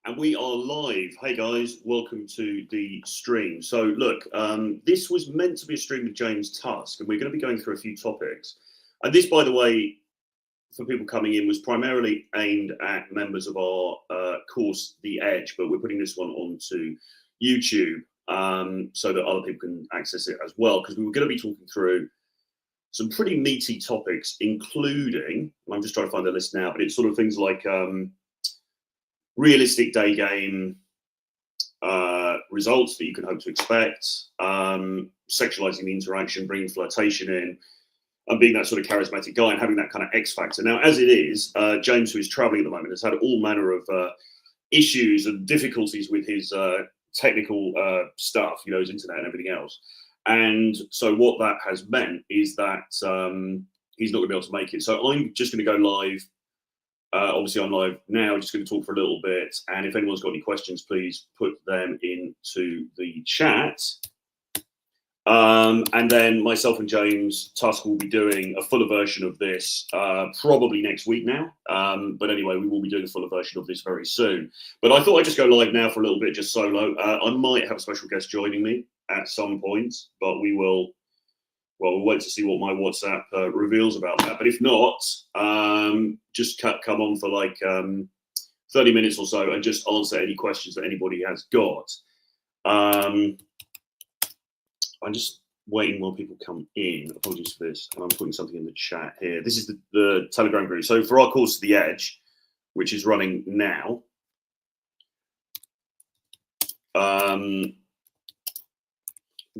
And we are live. Hey guys, welcome to the stream. So look, this was meant to be a stream with James Tusk, and we're going to be going through a few topics. And this, by the way, for people coming in, was primarily aimed at members of our course, The Edge, but we're putting this one onto YouTube so that other people can access it as well, because we were going to be talking through some pretty meaty topics, including, I'm just trying to find the list now, but it's sort of things like realistic day game results that you can hope to expect, sexualizing the interaction, bringing flirtation in, and being that sort of charismatic guy and having that kind of X factor. Now, as it is, James, who is traveling at the moment, has had all manner of issues and difficulties with his technical stuff, you know, his internet and everything else. And so what that has meant is that he's not going to be able to make it. So I'm just going to go live. Obviously, I'm live now, just going to talk for a little bit. And if anyone's got any questions, please put them into the chat. And then myself and James Tusk will be doing a fuller version of this probably next week now. But anyway, we will be doing a fuller version of this very soon. But I thought I'd just go live now for a little bit, just solo. I might have a special guest joining me at some point, but we will. Well, we'll wait to see what my WhatsApp reveals about that. But if not, just come on for like 30 minutes or so and just answer any questions that anybody has got. I'm just waiting while people come in. Apologies for this. And I'm putting something in the chat here. This is the Telegram group. So for our course, The Edge, which is running now,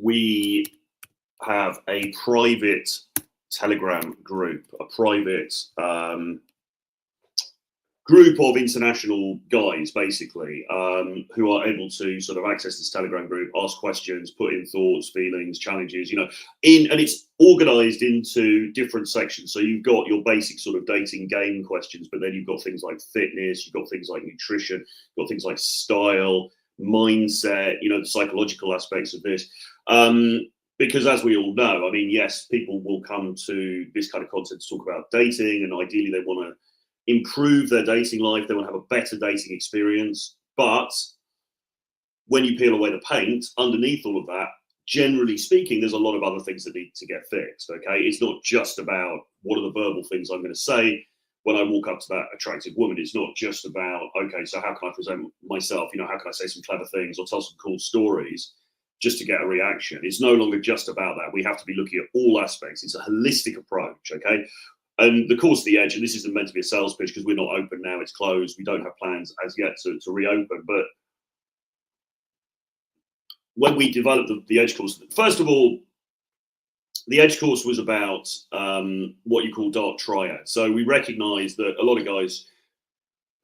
we have a private Telegram group, a private group of international guys, basically, who are able to sort of access this Telegram group, ask questions, put in thoughts, feelings, challenges, you know, and it's organized into different sections. So you've got your basic sort of dating game questions, but then you've got things like fitness, you've got things like nutrition, you've got things like style, mindset, you know, the psychological aspects of this. Because as we all know, I mean, yes, people will come to this kind of content to talk about dating, and ideally they want to improve their dating life. They want to have a better dating experience. But when you peel away the paint, underneath all of that, generally speaking, there's a lot of other things that need to get fixed, okay? It's not just about what are the verbal things I'm going to say when I walk up to that attractive woman. It's not just about, okay, so how can I present myself? You know, how can I say some clever things or tell some cool stories just to get a reaction? It's no longer just about that. We have to be looking at all aspects. It's a holistic approach, okay? And the course, The Edge, and this isn't meant to be a sales pitch because we're not open now, it's closed. We don't have plans as yet to reopen. But when we developed the Edge course, first of all, the Edge course was about what you call dark triad. So we recognized that a lot of guys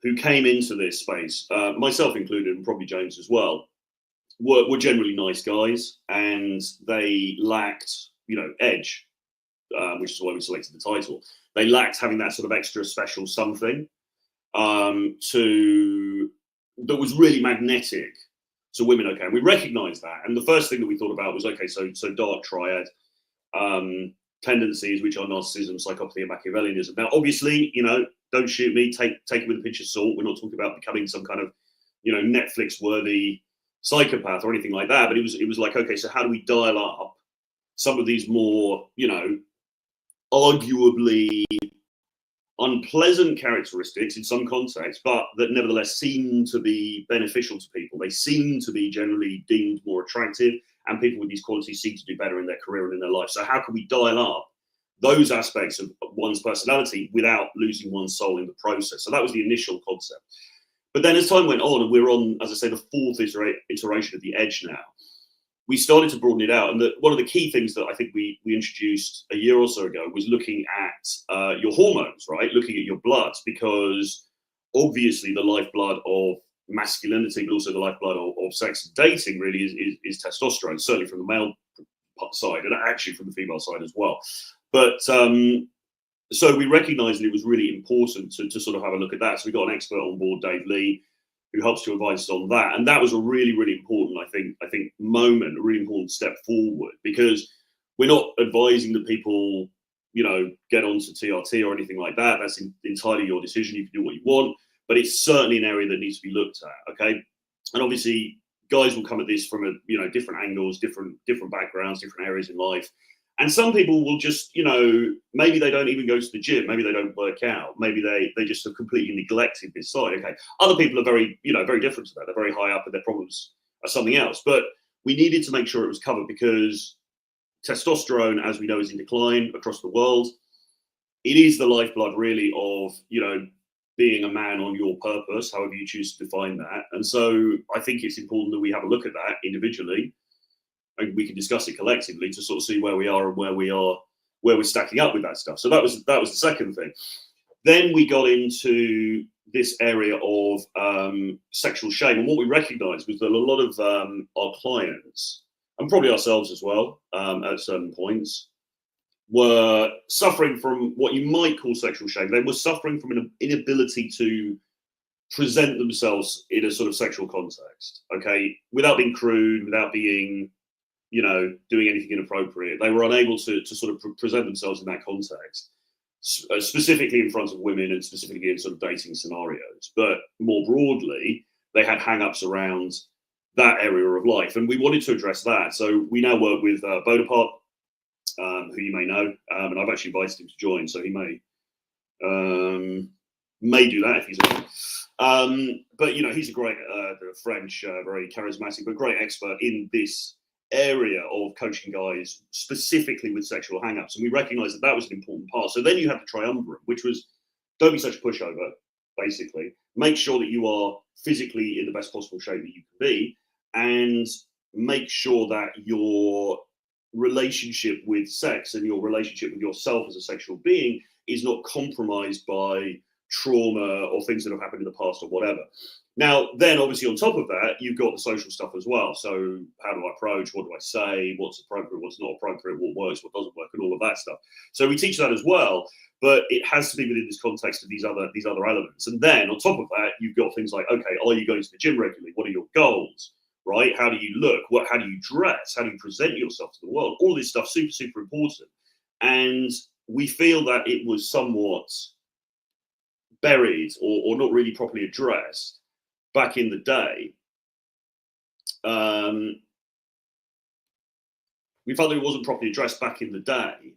who came into this space, myself included, and probably James as well, were generally nice guys, and they lacked, you know, edge, which is why we selected the title. They lacked having that sort of extra special something that was really magnetic to women. Okay, and we recognised that, and the first thing that we thought about was, okay, so dark triad tendencies, which are narcissism, psychopathy, and Machiavellianism. Now, obviously, you know, don't shoot me. Take it with a pinch of salt. We're not talking about becoming some kind of, you know, Netflix-worthy psychopath or anything like that, but it was like, okay, so how do we dial up some of these more, you know, arguably unpleasant characteristics in some contexts, but that nevertheless seem to be beneficial to people. They seem to be generally deemed more attractive, and people with these qualities seem to do better in their career and in their life. So how can we dial up those aspects of one's personality without losing one's soul in the process? So that was the initial concept. But then as time went on, and we're on, as I say, the fourth iteration of The Edge now, we started to broaden it out. And one of the key things that I think we introduced a year or so ago was looking at your hormones, right? Looking at your blood, because obviously the lifeblood of masculinity, but also the lifeblood of sex and dating really is testosterone, certainly from the male side, and actually from the female side as well. But so we recognized that it was really important to sort of have a look at that. So we got an expert on board, Dave Lee, who helps to advise us on that. And that was a really, really important, I think, moment, a really important step forward, because we're not advising that people, you know, get onto TRT or anything like that. That's entirely your decision. You can do what you want. but it's certainly an area that needs to be looked at. Okay, and obviously guys will come at this from different angles, different backgrounds, different areas in life. And some people will just, maybe they don't even go to the gym, maybe they don't work out, maybe they just have completely neglected this side. Okay, other people are very different to that. They're very high up and their problems are something else. But we needed to make sure it was covered because testosterone, as we know, is in decline across the world. It is the lifeblood, really, of being a man on your purpose, however you choose to define that. And so I think it's important that we have a look at that individually, and we can discuss it collectively to sort of see where we are and where we're stacking up with that stuff. So that was the second thing. Then we got into this area of sexual shame, and what we recognised was that a lot of our clients, and probably ourselves as well, at certain points, were suffering from what you might call sexual shame. They were suffering from an inability to present themselves in a sort of sexual context, okay, without being crude, without being, doing anything inappropriate. They were unable to sort of present themselves in that context, specifically in front of women and specifically in sort of dating scenarios. But more broadly, they had hang-ups around that area of life, and we wanted to address that. So we now work with Bonaparte, who you may know, and I've actually invited him to join, so he may do that if he's on. But he's a great French, very charismatic, but great expert in this area of coaching guys specifically with sexual hang-ups, and we recognized that was an important part. So then you have the triumvirate, which was don't be such a pushover, basically. Make sure that you are physically in the best possible shape that you can be, and make sure that your relationship with sex and your relationship with yourself as a sexual being is not compromised by trauma or things that have happened in the past or whatever. Now, then obviously on top of that, you've got the social stuff as well. So how do I approach? What do I say? What's appropriate? What's not appropriate? What works? What doesn't work? And all of that stuff. So we teach that as well, but it has to be within this context of these other elements. And then on top of that, you've got things like, okay, are you going to the gym regularly? What are your goals? Right? How do you look? How do you dress? How do you present yourself to the world? All this stuff, super, super important. And we feel that it was somewhat buried or not really properly addressed back in the day. We felt that it wasn't properly addressed back in the day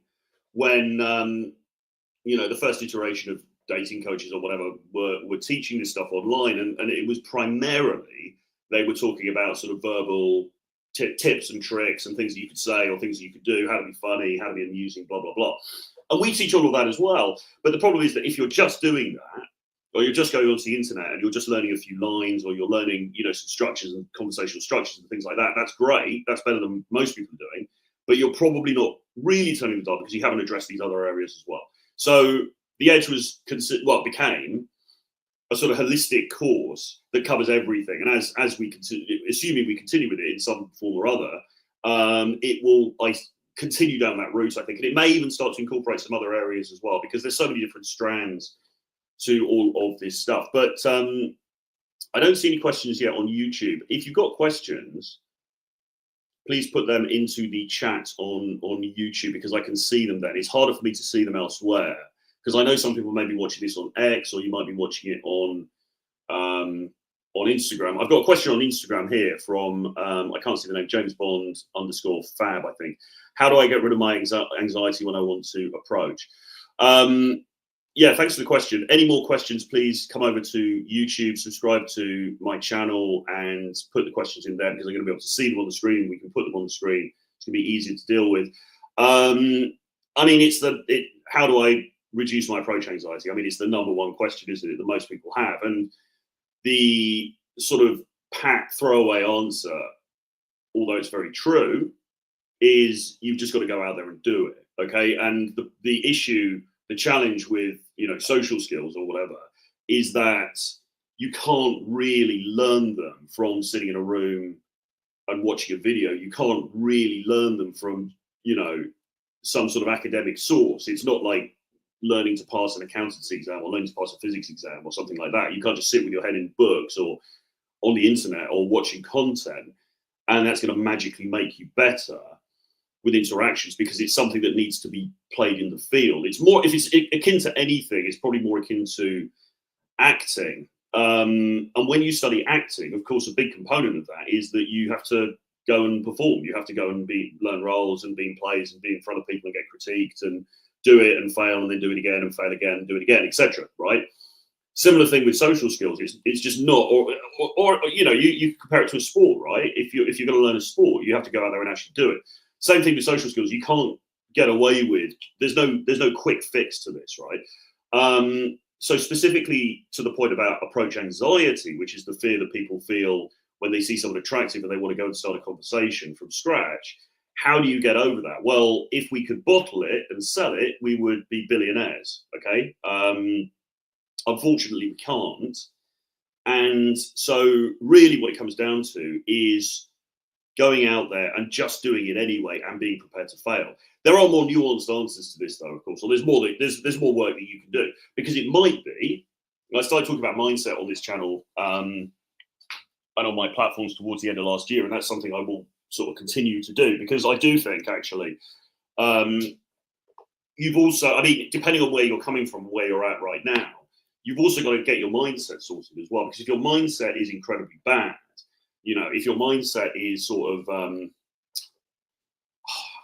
when, the first iteration of dating coaches or whatever were teaching this stuff online. And it was primarily, they were talking about sort of verbal tips and tricks and things that you could say or things that you could do, how to be funny, how to be amusing, blah, blah, blah. And we teach all of that as well. But the problem is that if you're just doing that, or you're just going onto the internet and you're just learning a few lines, or you're learning, some structures and conversational structures and things like that, that's great. That's better than most people are doing. But you're probably not really turning the dial because you haven't addressed these other areas as well. So the Edge became a sort of holistic course that covers everything. And as we continue, assuming we continue with it in some form or other, it will continue down that route, I think. And it may even start to incorporate some other areas as well, because there's so many different strands to all of this stuff. But I don't see any questions yet on YouTube. If you've got questions, please put them into the chat on YouTube, because I can see them then. It's harder for me to see them elsewhere, because I know some people may be watching this on X, or you might be watching it on Instagram. I've got a question on Instagram here from, I can't see the name, James Bond _fab, I think. How do I get rid of my anxiety when I want to approach? Yeah, thanks for the question. Any more questions, please come over to YouTube, subscribe to my channel, and put the questions in there, because I'm going to be able to see them on the screen. We can put them on the screen. It's going to be easier to deal with. I mean, how do I reduce my approach anxiety? I mean, it's the number one question, isn't it, that most people have. And the sort of pat throwaway answer, although it's very true, is you've just got to go out there and do it. Okay. And the issue, the challenge with, social skills or whatever, is that you can't really learn them from sitting in a room and watching a video. You can't really learn them from, some sort of academic source. It's not like learning to pass an accountancy exam or learning to pass a physics exam or something like that. You can't just sit with your head in books or on the internet or watching content, and that's going to magically make you better with interactions, because it's something that needs to be played in the field. It's more, if it's akin to anything, it's probably more akin to acting And when you study acting, of course, a big component of that is that you have to go and perform. You have to go and learn roles and be in plays and be in front of people and get critiqued and do it and fail and then do it again and fail again and do it again, etc. Right? Similar thing with social skills. It's just not, or you know, you compare it to a sport, right? If you're going to learn a sport, you have to go out there and actually do it. Same thing with social skills. You can't get away with. There's no quick fix to this, right? So specifically to the point about approach anxiety, which is the fear that people feel when they see someone attractive and they want to go and start a conversation from scratch. How do you get over that? Well, if we could bottle it and sell it, we would be billionaires. Okay. Unfortunately, we can't. And so really what it comes down to is going out there and just doing it anyway and being prepared to fail. There are more nuanced answers to this, though, of course. So there's more work that you can do, because it might be. I started talking about mindset on this channel and on my platforms towards the end of last year, and that's something I will sort of continue to do, because I do think actually you've also, I mean, depending on where you're coming from, where you're at right now, you've also got to get your mindset sorted as well. Because if your mindset is incredibly bad, you know, if your mindset is sort of, how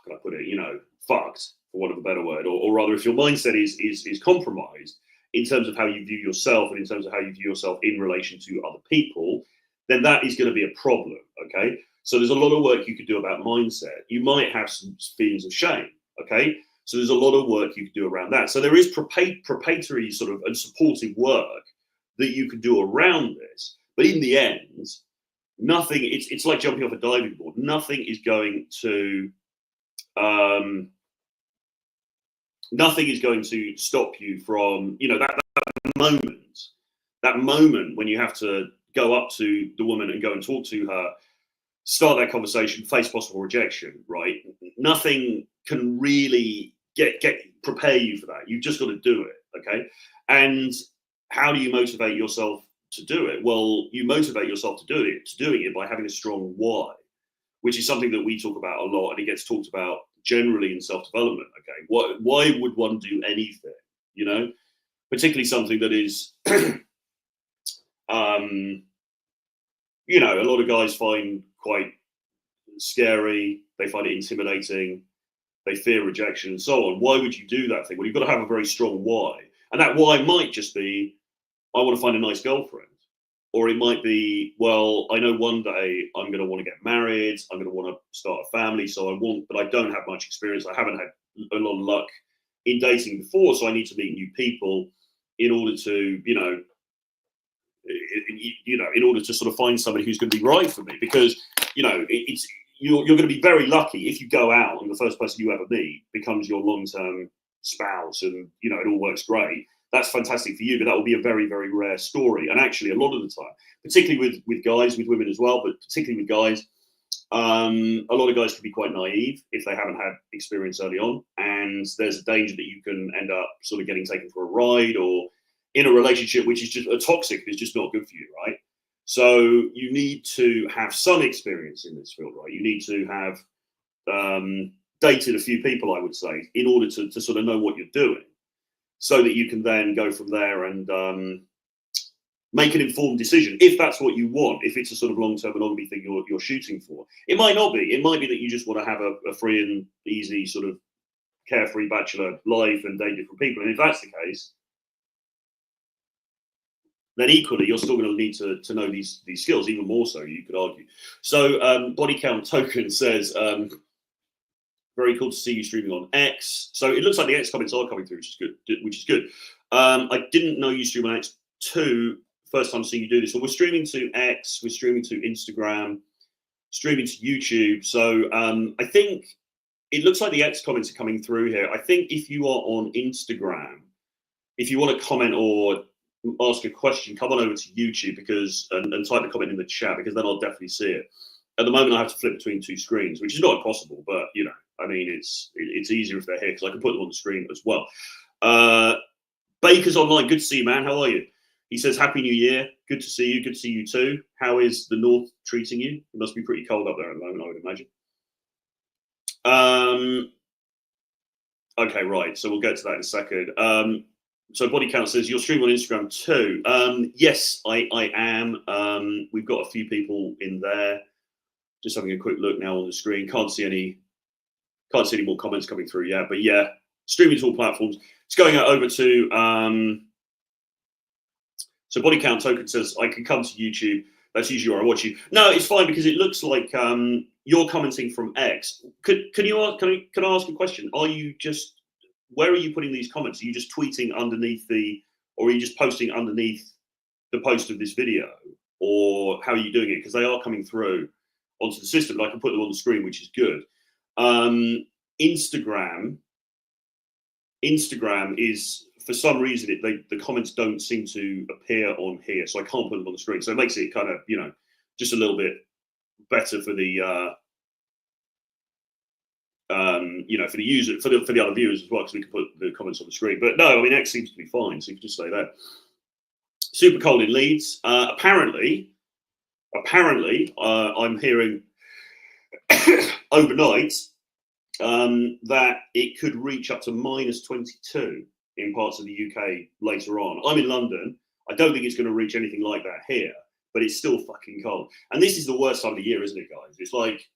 can I put it, you know, fucked, for want of a better word, or rather, if your mindset is compromised in terms of how you view yourself and in terms of how you view yourself in relation to other people, then that is going to be a problem. Okay, so there's a lot of work you could do about mindset. You might have some feelings of shame. Okay. So there's a lot of work you can do around that. So there is preparatory sort of and supportive work that you can do around this. But in the end, nothing. It's like jumping off a diving board. Nothing is going to stop you from, you know, that moment when you have to go up to the woman and go and talk to her, start that conversation, face possible rejection. Right? Nothing can really prepare you for that. You've just got to do it. Okay. And how do you motivate yourself to do it? Well, you motivate yourself to doing it by having a strong why, which is something that we talk about a lot, and it gets talked about generally in self-development. Okay. Why would one do anything? You know, particularly something that is you know, a lot of guys find quite scary, they find it intimidating, they fear rejection and so on. Why would you do that thing? Well, you've got to have a very strong why. And that why might just be, I want to find a nice girlfriend. Or it might be, well, I know one day I'm going to want to get married, I'm going to want to start a family, but I don't have much experience. I haven't had a lot of luck in dating before, so I need to meet new people in order to, in order to sort of find somebody who's going to be right for me. Because, you know, you're going to be very lucky if you go out and the first person you ever meet becomes your long-term spouse, and, you know, it all works great. That's fantastic for you, but that will be a very, very rare story. And actually, a lot of the time, particularly with guys, with women as well, but particularly with guys, a lot of guys can be quite naive if they haven't had experience early on. And there's a danger that you can end up sort of getting taken for a ride, or in a relationship which is just toxic, is just not good for you, right? So you need to have some experience in this field, right? You need to have dated a few people, I would say, in order to sort of know what you're doing, so that you can then go from there and make an informed decision, if that's what you want. If it's a sort of long-term monogamy thing you're shooting for. It might not be. It might be that you just want to have a free and easy sort of carefree bachelor life and date different people. And if that's the case, then equally you're still going to need to know these skills, even more so, you could argue. So Body Count Token says, very cool to see you streaming on X. So it looks like the X comments are coming through, which is good. I didn't know you stream on X too. First time seeing you do this. So we're streaming to X, we're streaming to Instagram, streaming to YouTube. So I think it looks like the X comments are coming through here. I think if you are on Instagram, if you want to comment or ask a question, come on over to YouTube and type the comment in the chat, because then I'll definitely see it. At the moment, I have to flip between two screens, which is not impossible, but, you know, I mean, it's easier if they're here, because I can put them on the screen as well. Baker's online. Good to see you, man. How are you? He says, Happy New Year. Good to see you. Good to see you too. How is the North treating you? It must be pretty cold up there at the moment, I would imagine. Okay, right. So we'll get to that in a second. So Body Count says you're streaming on Instagram too. Yes, I am. We've got a few people in there. Just having a quick look now on the screen. Can't see any more comments coming through yet. But yeah, streaming to all platforms. It's going over to so Body Count Token says I can come to YouTube. That's usually where I watch you. No, it's fine because it looks like you're commenting from X. Can I ask a question? Are you just where are you putting these comments? Are you just tweeting underneath or are you just posting underneath the post of this video, or how are you doing it? Because they are coming through onto the system. I can put them on the screen, which is good. Instagram is, for some reason, the comments don't seem to appear on here, so I can't put them on the screen. So it makes it kind of, just a little bit better for the for the user, for the other viewers as well, because we can put the comments on the screen. But no, I mean, X seems to be fine, so you can just say that. Super cold in Leeds. Apparently, I'm hearing overnight that it could reach up to -22 in parts of the UK later on. I'm in London. I don't think it's going to reach anything like that here, but it's still fucking cold. And this is the worst time of the year, isn't it, guys? It's like,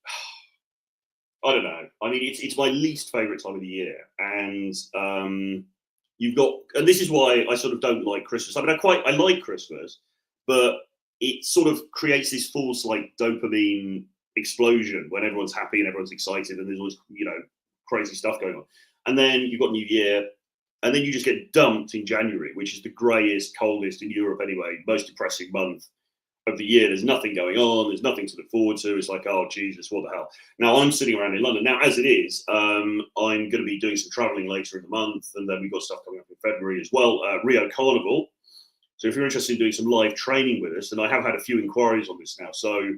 I don't know. I mean, it's my least favourite time of the year, and and this is why I sort of don't like Christmas. I mean, I like Christmas, but it sort of creates this false like dopamine explosion when everyone's happy and everyone's excited, and there's always crazy stuff going on. And then you've got New Year, and then you just get dumped in January, which is the greyest, coldest in Europe anyway, most depressing month of the year. There's nothing going on. There's nothing to look forward to. It's like, oh, Jesus, what the hell? Now, I'm sitting around in London. Now, as it is, I'm going to be doing some traveling later in the month, and then we've got stuff coming up in February as well, Rio Carnival. So if you're interested in doing some live training with us, and I have had a few inquiries on this now, so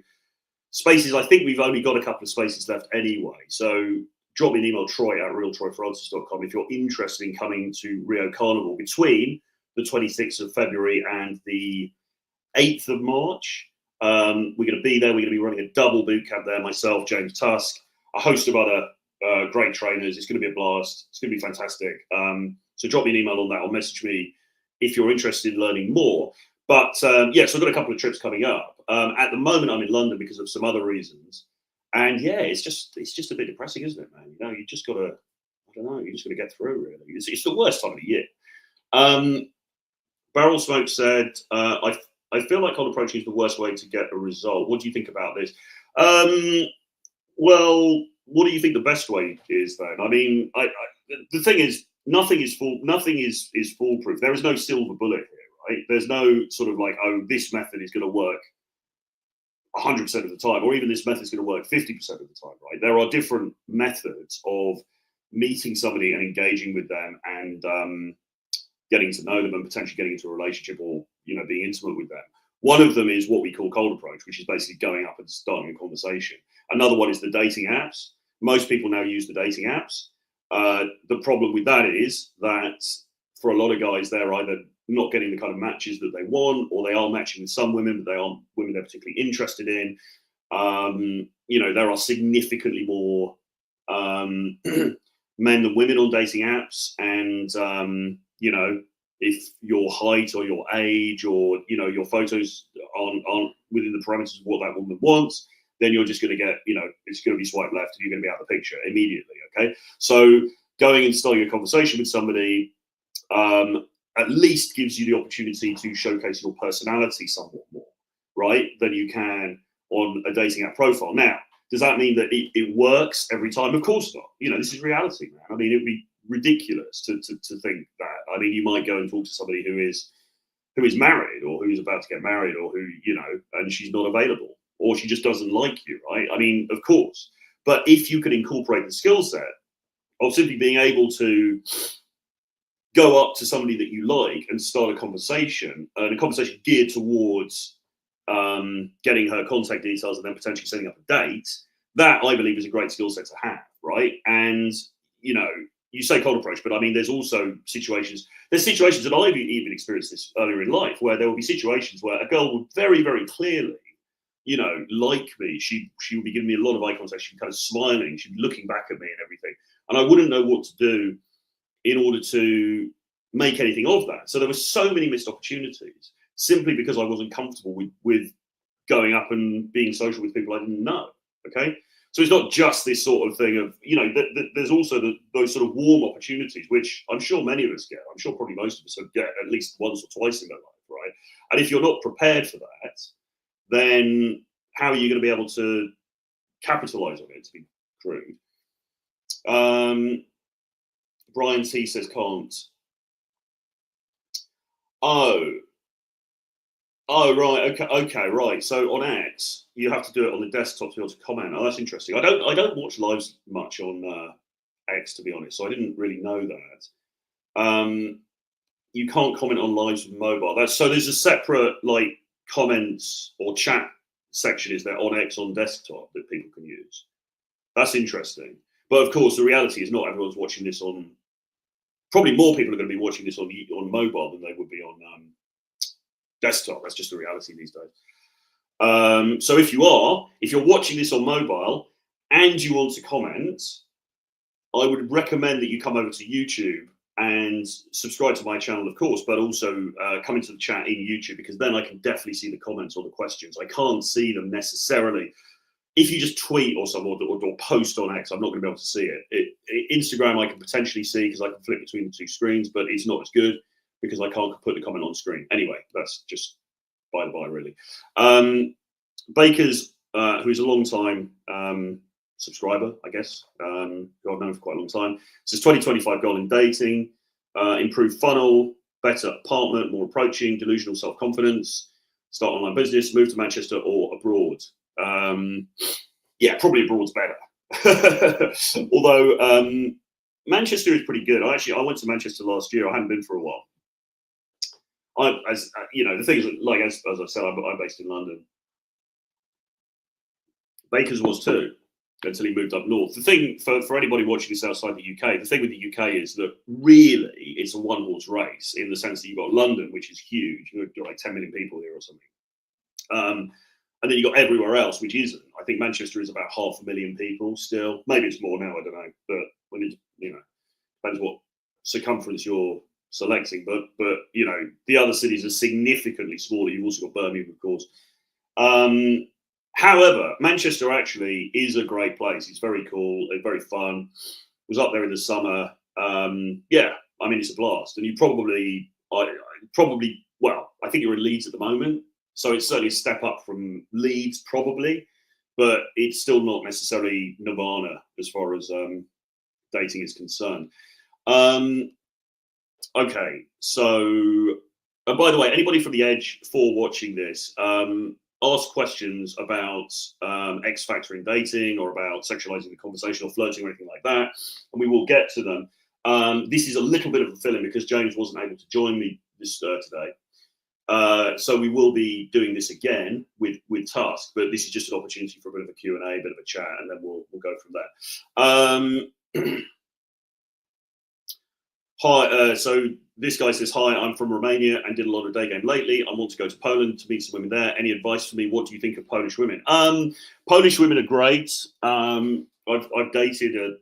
spaces, I think we've only got a couple of spaces left anyway. So drop me an email, troy@realtroyfrancis.com, if you're interested in coming to Rio Carnival between the 26th of February and the 8th of March. We're going to be there. We're going to be running a double boot camp there. Myself, James Tusk, a host of other great trainers. It's going to be a blast. It's going to be fantastic. So drop me an email on that or message me if you're interested in learning more. But so I've got a couple of trips coming up. At the moment, I'm in London because of some other reasons. And yeah, it's just a bit depressing, isn't it, man? You just got to, I don't know, you just got to get through, really. It's the worst time of the year. Barrel Smoke said, I feel like cold approaching is the worst way to get a result. What do you think about this? Well, what do you think the best way is then? I mean, the thing is, nothing is foolproof. There is no silver bullet here, right? There's no sort of like, oh, this method is going to work 100% of the time, or even this method is going to work 50% of the time, right? There are different methods of meeting somebody and engaging with them and getting to know them and potentially getting into a relationship or being intimate with them. One of them is what we call cold approach, which is basically going up and starting a conversation. Another one is the dating apps. Most people now use the dating apps. The problem with that is that for a lot of guys, they're either not getting the kind of matches that they want, or they are matching with some women, but they aren't women they're particularly interested in. There are significantly more men than women on dating apps, and if your height or your age or your photos aren't within the parameters of what that woman wants, then you're just going to get it's going to be swipe left and you're going to be out of the picture immediately. Okay, so going and starting a conversation with somebody at least gives you the opportunity to showcase your personality somewhat more, right, than you can on a dating app profile. Now, does that mean that it works every time? Of course not. This is reality, man. I mean, it'd be ridiculous to think that. I mean, you might go and talk to somebody who is married or who's about to get married or who, and she's not available or she just doesn't like you, right? I mean, of course. But if you can incorporate the skill set of simply being able to go up to somebody that you like and start a conversation, and a conversation geared towards getting her contact details and then potentially setting up a date, that I believe is a great skill set to have, right? And, you say cold approach, but I mean, there's also situations, and I've even experienced this earlier in life, where there will be situations where a girl would very, very clearly, like me. She would be giving me a lot of eye contact. She'd be kind of smiling. She'd be looking back at me and everything. And I wouldn't know what to do in order to make anything of that. So there were so many missed opportunities simply because I wasn't comfortable with going up and being social with people I didn't know. Okay. So it's not just this sort of thing of, there's also those sort of warm opportunities, which I'm sure many of us get. I'm sure probably most of us get at least once or twice in their life, right? And if you're not prepared for that, then how are you going to be able to capitalize on it, to be crude? Brian T says can't. Oh, right. Okay, right. So on X, you have to do it on the desktop to be able to comment. Oh, that's interesting. I don't watch lives much on X, to be honest. So I didn't really know that. You can't comment on lives with mobile. So there's a separate like comments or chat section is there on X on desktop that people can use. That's interesting. But of course, the reality is not everyone's watching this on. Probably more people are going to be watching this on mobile than they would be on desktop. That's just the reality these days. So if you're watching this on mobile and you want to comment, I would recommend that you come over to YouTube and subscribe to my channel, of course, but also come into the chat in YouTube, because then I can definitely see the comments or the questions. I can't see them necessarily. If you just tweet or something or post on X, I'm not going to be able to see it. Instagram I can potentially see because I can flip between the two screens, but it's not as good because I can't put the comment on screen. Anyway, that's just by the by, really. Baker's, who's a long time subscriber, I guess, who I've known for quite a long time, says 2025 goal in dating, improved funnel, better apartment, more approaching, delusional self-confidence, start online business, move to Manchester or abroad. Yeah, probably abroad's better. Although Manchester is pretty good. I went to Manchester last year. I hadn't been for a while. The thing is, like as I said, I'm based in London. Baker's was too, until he moved up north. The thing for anybody watching this outside the UK, the thing with the UK is that really it's a one-horse race in the sense that you've got London, which is huge. You've got like 10 million people here or something. And then you got everywhere else, which isn't. I think Manchester is about 500,000 people still. Maybe it's more now, I don't know. But when it, depends what circumference you're selecting. But the other cities are significantly smaller. You've also got Birmingham, of course. However, Manchester actually is a great place. It's very cool. It's very fun. Was up there in the summer. It's a blast. And you I think you're in Leeds at the moment. So it's certainly a step up from Leeds, probably, but it's still not necessarily nirvana as far as dating is concerned. Okay, so by the way, anybody from the Edge for watching this, ask questions about X factor in dating or about sexualizing the conversation or flirting or anything like that, and we will get to them. This is a little bit of a fill-in because James wasn't able to join me this today. So we will be doing this again with Tusk, but this is just an opportunity for a bit of a Q&A, a bit of a chat, and then we'll go from there. Hi, so this guy says, hi, I'm from Romania and did a lot of day game lately. I want to go to Poland to meet some women there. Any advice for me? What do you think of Polish women? Polish women are great. I've dated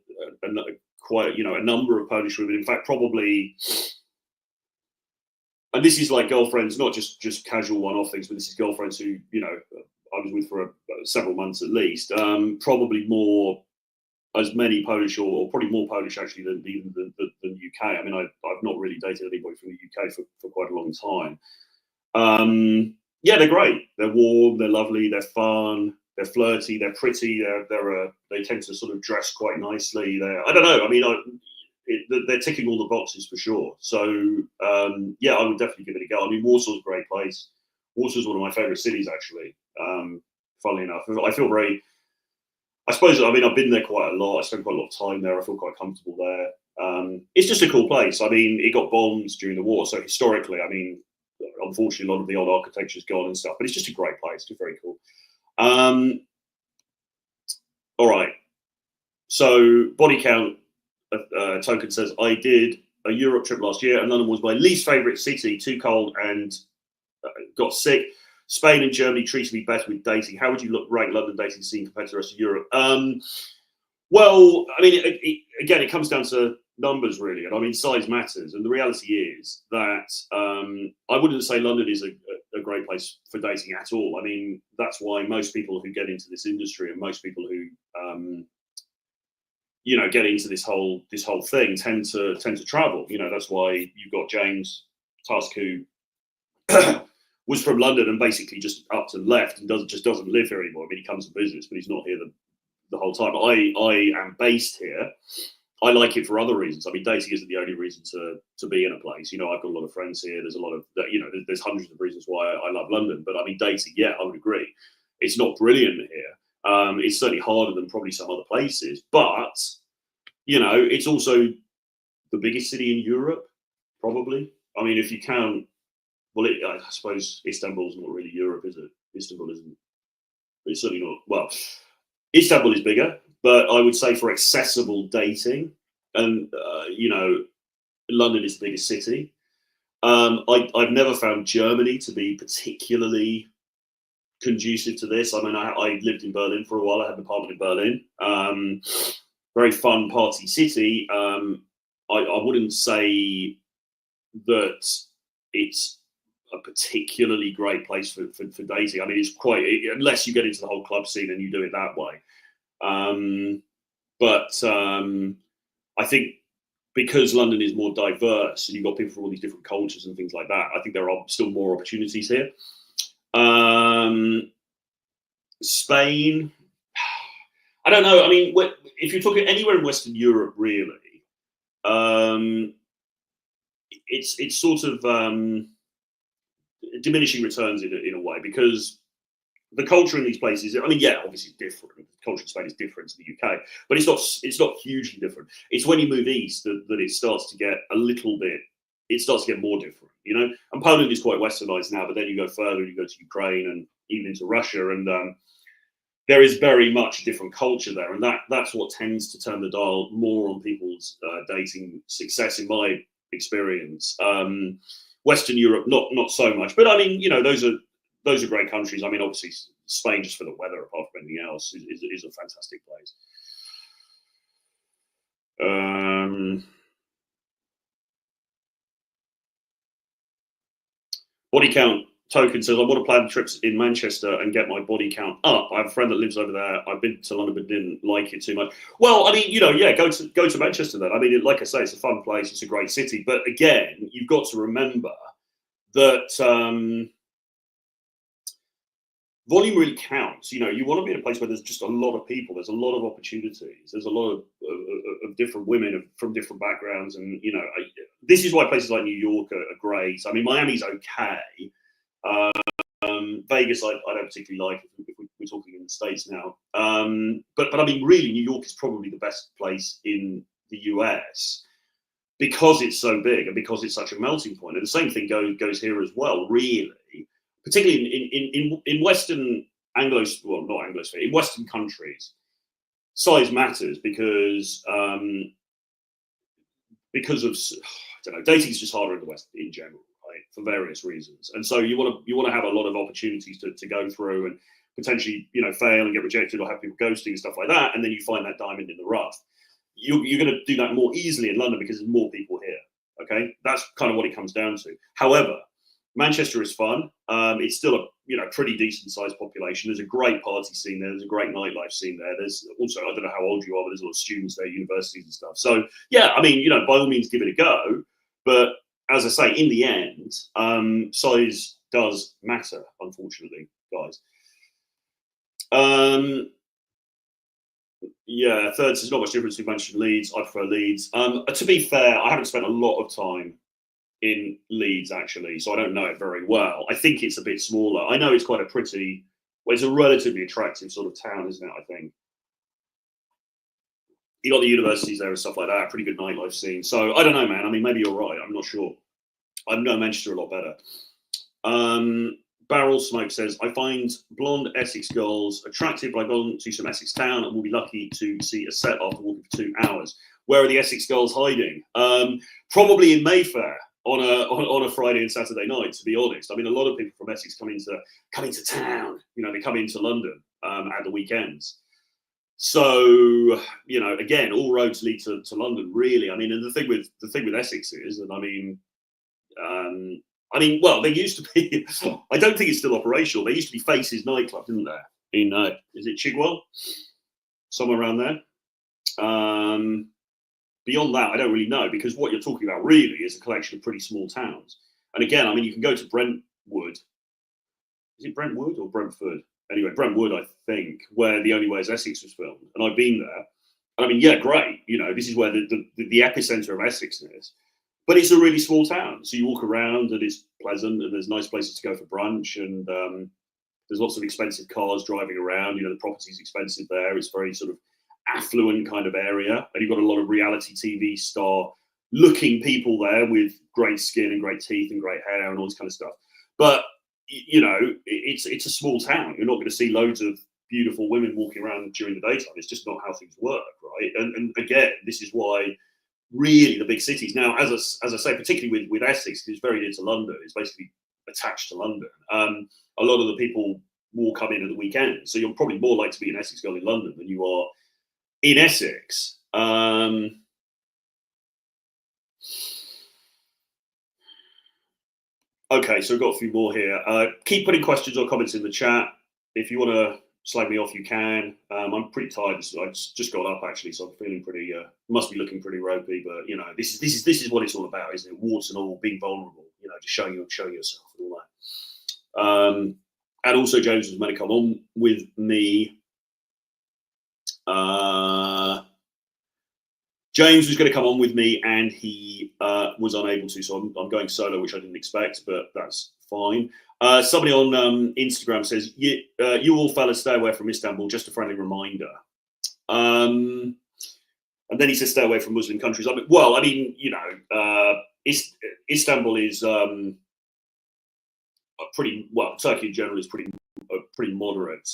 quite a number of Polish women. In fact, probably. And this is like girlfriends, not just casual one-off things, but this is girlfriends who, I was with for several months at least. Probably more, as many Polish or probably more Polish actually than UK. I mean, I've not really dated anybody from the UK for quite a long time. Yeah, they're great. They're warm, they're lovely, they're fun, they're flirty, they're pretty. They tend to sort of dress quite nicely. I don't know. I mean, they're ticking all the boxes for sure. So yeah, I would definitely give it a go. I mean, Warsaw's a great place. Warsaw's one of my favorite cities, actually. Funnily enough, I feel very. I suppose I've been there quite a lot. I spent quite a lot of time there. I feel quite comfortable there. It's just a cool place. I mean, it got bombed during the war, so historically, I mean, unfortunately, a lot of the old architecture's gone and stuff. But it's just a great place. It's very cool. All right. So body count. Token says, I did a Europe trip last year and London was my least favourite city, too cold and got sick. Spain and Germany treated me better with dating. How would you rank London dating scene compared to the rest of Europe? Well, I mean, again, it comes down to numbers really, and I mean size matters. And the reality is that I wouldn't say London is a great place for dating at all. I mean, that's why most people who get into this industry and most people who get into this whole thing tend to travel. That's why you've got James Tusk, who was from London and basically just upped and left and doesn't live here anymore. I mean, he comes to business, but he's not here the whole time. I am based here. I like it for other reasons. I mean, dating isn't the only reason to be in a place. I've got a lot of friends here. There's a lot of there's hundreds of reasons why I love London. But I mean, dating, yeah, I would agree. It's not brilliant here. It's certainly harder than probably some other places. But it's also the biggest city in Europe, probably. I mean, if you count, well, I suppose Istanbul's not really Europe, is it? Istanbul isn't. It's certainly not. Well, Istanbul is bigger, but I would say for accessible dating, and London is the biggest city. I've never found Germany to be particularly conducive to this. I mean, I lived in Berlin for a while. I had an apartment in Berlin. Very fun party city. I wouldn't say that it's a particularly great place for dating. I mean, it's quite, unless you get into the whole club scene and you do it that way. But I think because London is more diverse and you've got people from all these different cultures and things like that, I think there are still more opportunities here. Spain, I don't know. I mean, if you're talking anywhere in Western Europe, really, it's sort of diminishing returns in a way, because the culture in these places, I mean, yeah, obviously different. The culture in Spain is different to the UK, but it's not hugely different. It's when you move east that it starts to get a little bit. It starts to get more different, And Poland is quite westernized now, but then you go further, you go to Ukraine and even into Russia, and there is very much a different culture there, and that's what tends to turn the dial more on people's dating success, in my experience. Western Europe, not so much, but I mean, those are great countries. I mean, obviously Spain, just for the weather, apart from anything else, is a fantastic place. Body count token says, I want to plan trips in Manchester and get my body count up. I have a friend that lives over there. I've been to London but didn't like it too much. Well, I mean, yeah, go to Manchester then. I mean, like I say, it's a fun place. It's a great city. But again, you've got to remember that volume really counts. You want to be in a place where there's just a lot of people. There's a lot of opportunities. There's a lot of different women from different backgrounds. And, this is why places like New York are great. I mean, Miami's okay. Vegas, I don't particularly like if we're talking in the States now. But I mean, really, New York is probably the best place in the US because it's so big and because it's such a melting point. And the same thing goes here as well, really. Particularly in Western not Anglosphere, in Western countries, size matters because of, I don't know, dating is just harder in the West in general, right, for various reasons. And so you want to have a lot of opportunities to go through and potentially, fail and get rejected or have people ghosting and stuff like that. And then you find that diamond in the rough. You're going to do that more easily in London because there's more people here. Okay, that's kind of what it comes down to. However, Manchester is fun. It's still a pretty decent sized population. There's a great party scene there. There's a great nightlife scene there. There's also, I don't know how old you are, but there's a lot of students there, universities and stuff. So yeah, I mean, by all means, give it a go. But as I say, in the end, size does matter, unfortunately, guys. Yeah, third, there's not much difference between Manchester and Leeds. I prefer Leeds. To be fair, I haven't spent a lot of time in Leeds, actually, so I don't know it very well. I think it's a bit smaller. I know it's quite it's a relatively attractive sort of town, isn't it, I think? You got the universities there and stuff like that, pretty good nightlife scene. So I don't know, man. I mean, maybe you're right. I'm not sure. I know Manchester a lot better. Barrel Smoke says, I find blonde Essex girls attractive, but I've gone to some Essex town and will be lucky to see a set after walking for 2 hours. Where are the Essex girls hiding? Probably in Mayfair on a Friday and Saturday night, to be honest. I mean, a lot of people from Essex come into town. They come into London at the weekends. So, you know, again, all roads lead to London, really. I mean, and the thing with Essex is, and well, there used to be. I don't think it's still operational. There used to be Faces nightclub, didn't there? In is it Chigwell, somewhere around there? Beyond that, I don't really know, because what you're talking about really is a collection of pretty small towns. And again, I mean, you can go to Brentwood. Is it Brentwood or Brentford? Anyway, Brentwood, I think, where The Only Way is Essex was filmed, and I've been there. And I mean, yeah, great. You know, this is where the epicenter of Essex is. But it's a really small town, so you walk around and it's pleasant, and there's nice places to go for brunch, and there's lots of expensive cars driving around. You know, the property's expensive there. It's very sort of affluent kind of area, and you've got a lot of reality TV star looking people there with great skin and great teeth and great hair and all this kind of stuff. But you know, it's a small town. You're not going to see loads of beautiful women walking around during the daytime. It's just not how things work, right? And again, this is why really the big cities now, as I say, particularly with Essex, because it's very near to London, it's basically attached to London. A lot of the people will come in at the weekend, so you're probably more likely to be an Essex girl in London than you are in Essex. Okay, so we've got a few more here. Keep putting questions or comments in the chat. If you want to slag me off, you can. I'm pretty tired. So I just got up actually, so I'm feeling pretty. Must be looking pretty ropey, but you know, this is what it's all about, isn't it? Warts and all, being vulnerable. You know, just showing yourself and all that. And also, James was meant to come on with me. James was going to come on with me, and he was unable to, so I'm going solo, which I didn't expect, but that's fine. Somebody on Instagram says, you all fellas stay away from Istanbul, just a friendly reminder. And then he says, stay away from Muslim countries. You know, Istanbul is pretty, well, Turkey in general is pretty moderate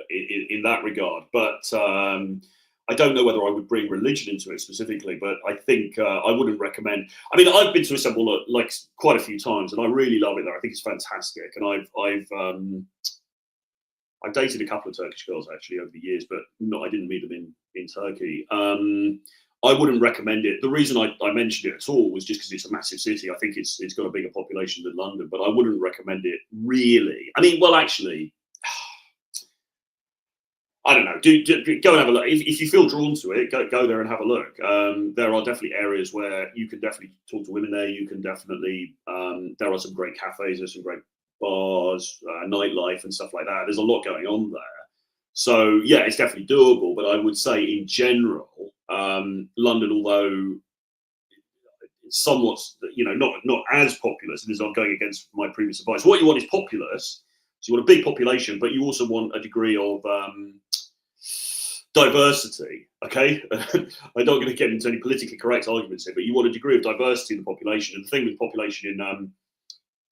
in that regard. But I don't know whether I would bring religion into it specifically, but I think I wouldn't recommend. I mean, I've been to Istanbul like quite a few times, and I really love it there. I think it's fantastic, and I've dated a couple of Turkish girls actually over the years, but I didn't meet them in Turkey. I wouldn't recommend it. The reason I mentioned it at all was just because it's a massive city. I think it's got a bigger population than London, but I wouldn't recommend it really. I mean, well, actually, I don't know. Go and have a look. If you feel drawn to it, go there and have a look. There are definitely areas where you can definitely talk to women there. You can definitely. There are some great cafes. There's some great bars, nightlife, and stuff like that. There's a lot going on there. So yeah, it's definitely doable. But I would say in general, London, although it's somewhat, you know, not as populous, as I'm going against my previous advice. What you want is populous. So you want a big population, but you also want a degree of diversity. Okay, I'm not going to get into any politically correct arguments here, but you want a degree of diversity in the population. And the thing with the population in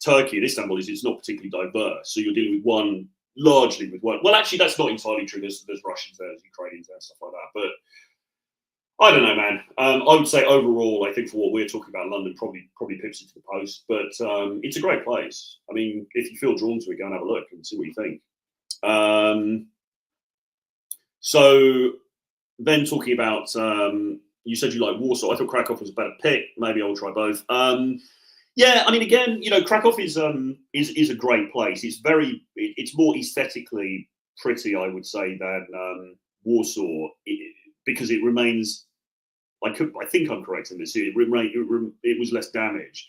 Turkey and Istanbul is it's not particularly diverse. So you're dealing with largely with one. Well, actually, that's not entirely true. There's Russians there, there's Ukrainians there, and stuff like that. But I don't know, man. I would say overall, I think for what we're talking about, London probably pips it to the post. But it's a great place. I mean, if you feel drawn to it, go and have a look and see what you think. So then talking about, you said you like Warsaw. I thought Krakow was a better pick. Maybe I'll try both. Yeah, I mean, again, you know, Krakow is a great place. It's more aesthetically pretty, I would say, than Warsaw, because it remains. I think I'm correct in this. It was less damaged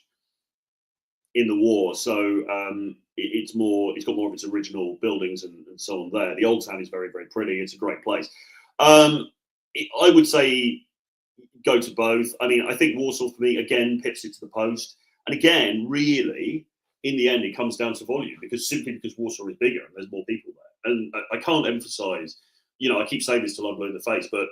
in the war, so it's got more of its original buildings and so on there. The old town is very, very pretty. It's a great place. I would say go to both. I mean, I think Warsaw for me again pips it to the post, and again, really, in the end, it comes down to volume because Warsaw is bigger and there's more people there. And I can't emphasize. You know, I keep saying this till I'm blue in the face, but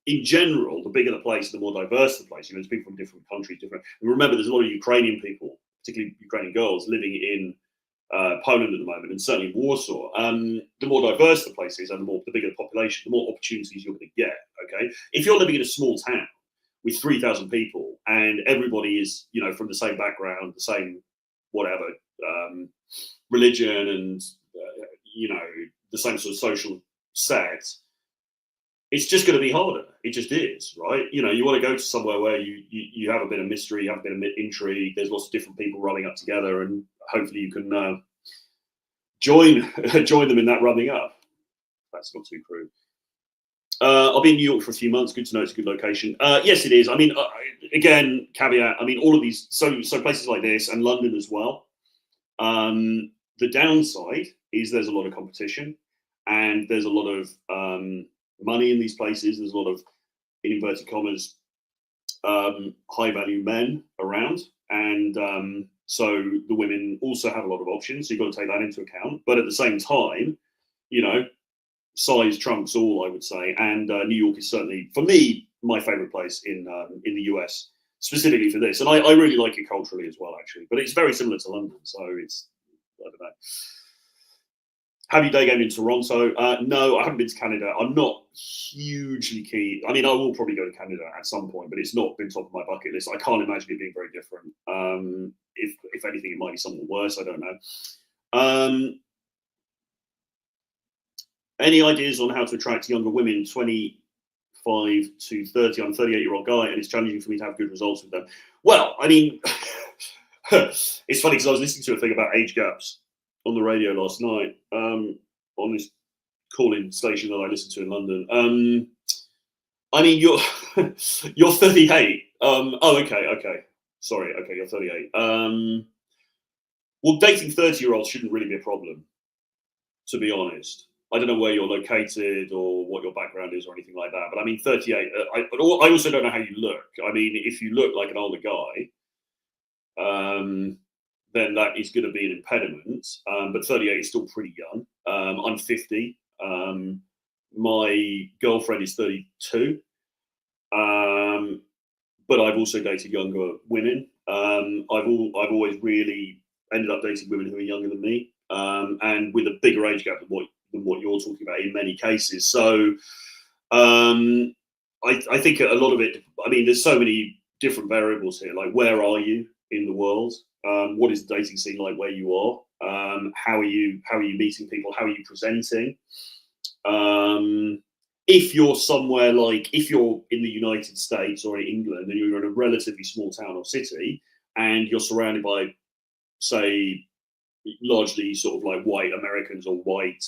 in general, the bigger the place, the more diverse the place. You know, there's people from different countries, different. And remember, there's a lot of Ukrainian people, particularly Ukrainian girls, living in Poland at the moment, and certainly Warsaw. The more diverse the place is, and the bigger the population, the more opportunities you're going to get. Okay, if you're living in a small town with 3,000 people, and everybody is, you know, from the same background, the same whatever religion, and you know, the same sort of social set, it's just going to be harder. It just is, right? You know, you want to go to somewhere where you have a bit of mystery, you have a bit of intrigue. There's lots of different people running up together, and hopefully you can join them in that running up. That's not too crude. I'll be in New York for a few months. Good to know it's a good location. Yes, it is. I mean, again, caveat. I mean, all of these, so places like this and London as well. The downside is there's a lot of competition, and there's a lot of money in these places. There's a lot of, in inverted commas, high value men around, and so the women also have a lot of options. So you've got to take that into account. But at the same time, you know, size trumps all, I would say. And New York is certainly, for me, my favorite place in the US, specifically for this. And I really like it culturally as well, actually. But it's very similar to London, so it's, I don't know. Have you day game in Toronto? No, I haven't been to Canada. I'm not hugely keen. I mean, I will probably go to Canada at some point, but it's not been top of my bucket list. I can't imagine it being very different. If anything, it might be something worse. I don't know. Any ideas on how to attract younger women, 25 to 30? I'm a 38-year-old guy, and it's challenging for me to have good results with them. Well, I mean, it's funny because I was listening to a thing about age gaps on the radio last night, on this call-in station that I listen to in London. I mean, you're you're 38. Okay. Sorry, okay, you're 38. Well, dating 30-year-olds shouldn't really be a problem, to be honest. I don't know where you're located or what your background is or anything like that. But I mean, 38. I also don't know how you look. I mean, if you look like an older guy, then that is going to be an impediment. But 38 is still pretty young. I'm 50. My girlfriend is 32. But I've also dated younger women. I've always really ended up dating women who are younger than me, and with a bigger age gap than what you're talking about in many cases. So I think a lot of it, I mean, there's so many different variables here. Like, where are you in the world? What is the dating scene like where you are? How are you meeting people? How are you presenting? If you're somewhere like, if you're in the United States or in England and you're in a relatively small town or city and you're surrounded by, say, largely sort of like white Americans or white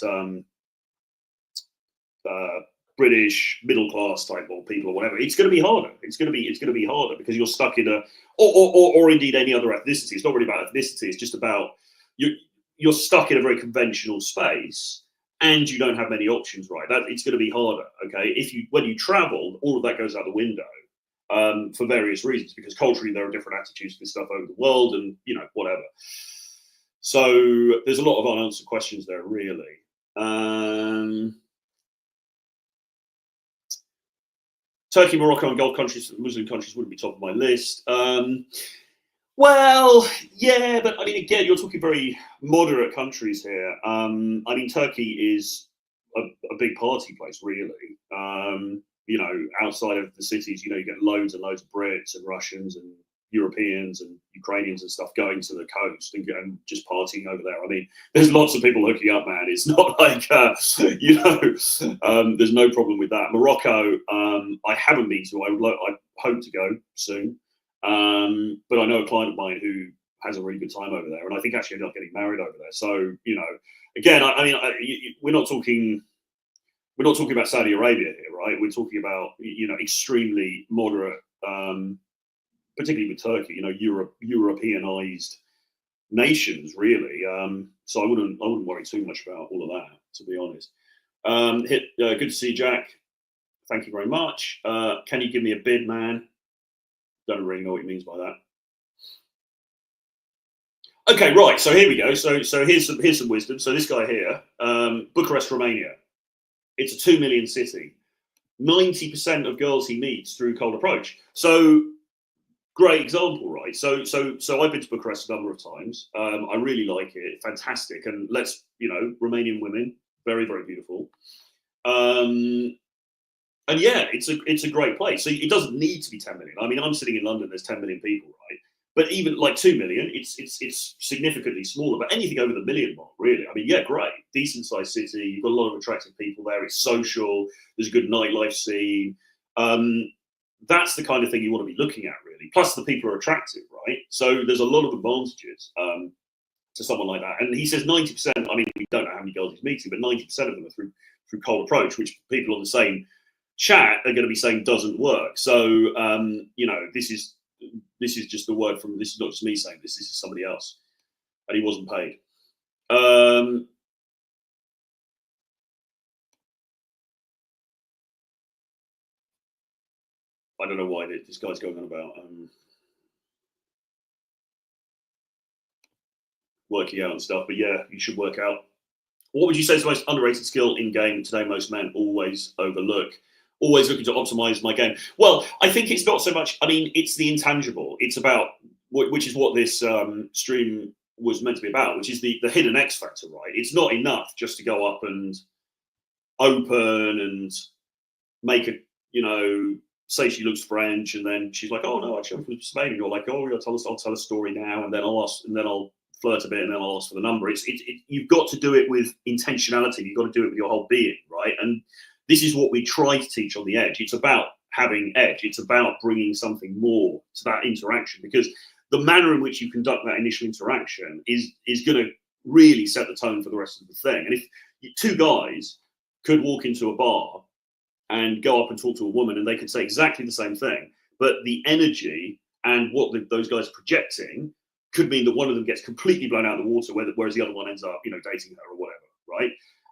British middle class type of people or whatever, it's going to be harder. It's going to be harder because you're stuck in a, or indeed any other ethnicity. It's not really about ethnicity. It's just about you're stuck in a very conventional space and you don't have many options, right? It's going to be harder. Okay, when you travel, all of that goes out the window for various reasons, because culturally there are different attitudes to this stuff over the world, and whatever. So there's a lot of unanswered questions there, really. Turkey, Morocco, and Gulf countries, Muslim countries wouldn't be top of my list. Well, yeah, but I mean, again, you're talking very moderate countries here. I mean, Turkey is a big party place, really. Outside of the cities, you get loads and loads of Brits and Russians and Europeans and Ukrainians and stuff going to the coast and just partying over there. I mean, there's lots of people hooking up, man. It's not like, there's no problem with that. Morocco, I haven't been to. I hope to go soon. But I know a client of mine who has a really good time over there, and I think actually ended up getting married over there. So, again, we're not talking about Saudi Arabia here, right? We're talking about, extremely moderate, particularly with Turkey, Europeanized nations, really. So I wouldn't worry too much about all of that, to be honest. Good to see you, Jack. Thank you very much. Can you give me a bid, man? Don't really know what he means by that. Okay, right. So here we go. So here's some wisdom. So this guy here, Bucharest, Romania. It's a 2 million city. 90% of girls he meets through cold approach. So great example, right? So I've been to Bucharest a number of times. I really like it. Fantastic. And Romanian women, very, very beautiful. And yeah, it's a great place. So it doesn't need to be 10 million. I mean, I'm sitting in London, there's 10 million people, right? But even like 2 million, it's significantly smaller. But anything over the million mark, really, I mean, yeah, great, decent sized city. You've got a lot of attractive people there. It's social. There's a good nightlife scene. That's the kind of thing you want to be looking at, really. Plus, the people are attractive, right? So there's a lot of advantages to someone like that. And he says 90%. I mean, we don't know how many girls he's meeting, but 90% of them are through cold approach, which people on the same chat are going to be saying doesn't work. So you know, this is just the word from. This is not just me saying this. This is somebody else, and he wasn't paid. I don't know why this guy's going on about working out and stuff, but yeah, you should work out. What would you say is the most underrated skill in game today? Most men always overlook. Always looking to optimize my game. Well, I think it's not so much. I mean, it's the intangible. It's about which is what this stream was meant to be about, which is the hidden X factor, right? It's not enough just to go up and open and make a, you know, say she looks French, and then she's like, oh no, actually I'm from Spain. And you're like, oh, I'll tell a story now, and then I'll flirt a bit, and then I'll ask for the number. You've got to do it with intentionality. You've got to do it with your whole being, right? And this is what we try to teach on the edge. It's about having edge. It's about bringing something more to that interaction, because the manner in which you conduct that initial interaction is going to really set the tone for the rest of the thing. And if two guys could walk into a bar and go up and talk to a woman, and they could say exactly the same thing, but the energy and what those guys are projecting could mean that one of them gets completely blown out of the water, whereas the other one ends up, you know, dating her or whatever, right?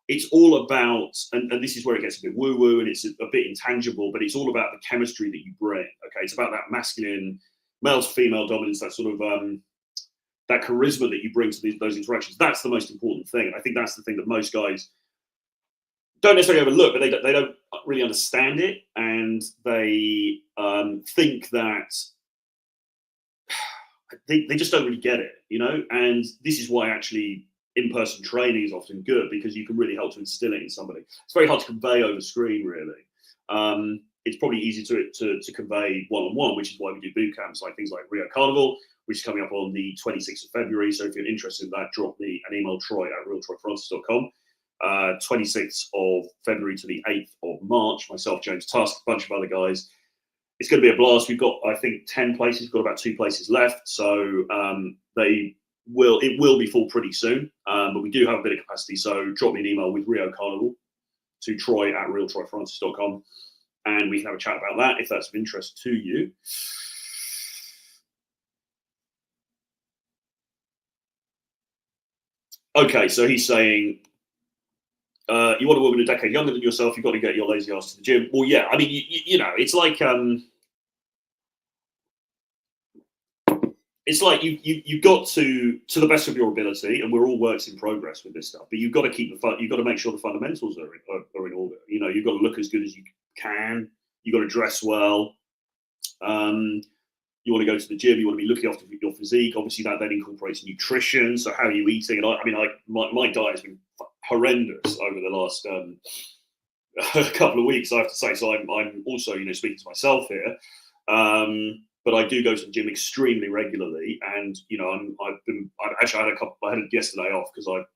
It's all about, and this is where it gets a bit woo-woo and it's a bit intangible, but it's all about the chemistry that you bring, okay? It's about that masculine, male to female dominance, that sort of, that charisma that you bring to those interactions. That's the most important thing. And I think that's the thing that most guys don't necessarily overlook, but they don't really understand it, and they think that they just don't really get it, you know? And this is why actually in-person training is often good, because you can really help to instill it in somebody. It's very hard to convey over screen, really. It's probably easy to convey one-on-one, which is why we do boot camps, like things like Rio Carnival, which is coming up on the 26th of February. So if you're interested in that, drop me an email, troy@realtroyfrancis.com. 26th of February to the 8th of March, myself, James Tusk, a bunch of other guys. It's going to be a blast. We've got, I think, 10 places. We've got about 2 places left. So it will be full pretty soon. But we do have a bit of capacity. So drop me an email with Rio Carnival to troy@realtroyfrancis.com. And we can have a chat about that if that's of interest to you. Okay, so he's saying, you want a woman a decade younger than yourself, you've got to get your lazy ass to the gym. Well, yeah, I mean, you know, it's like you've got to the best of your ability, and we're all works in progress with this stuff. But you've got to keep you've got to make sure the fundamentals are in order. You know, you've got to look as good as you can. You've got to dress well. You want to go to the gym. You want to be looking after your physique. Obviously, that then incorporates nutrition. So, how are you eating? And my diet has been horrendous over the last couple of weeks, I have to say. So, I'm also, you know, speaking to myself here. But I do go to the gym extremely regularly, and you know, I had it yesterday off because I've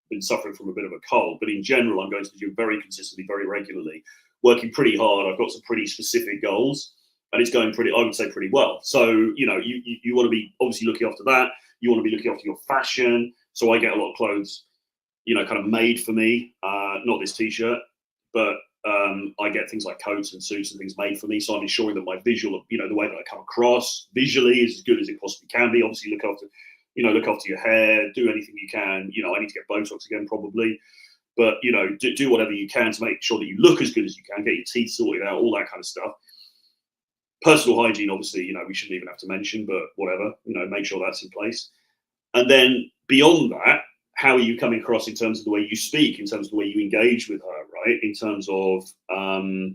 been suffering from a bit of a cold. But in general, I'm going to the gym very consistently, very regularly, working pretty hard. I've got some pretty specific goals, and it's going pretty, I would say, pretty well. So you know, you want to be obviously looking after that. You want to be looking after your fashion. So I get a lot of clothes, you know, kind of made for me. Not this t-shirt, but I get things like coats and suits and things made for me. So I'm ensuring that my visual, you know, the way that I come across visually is as good as it possibly can be. Obviously, look after your hair, do anything you can. You know, I need to get Botox again probably, but you know, do whatever you can to make sure that you look as good as you can. Get your teeth sorted out, all that kind of stuff. Personal hygiene, obviously, you know, we shouldn't even have to mention, but whatever, you know, make sure that's in place. And then beyond that, how are you coming across in terms of the way you speak, in terms of the way you engage with her, right? In terms of the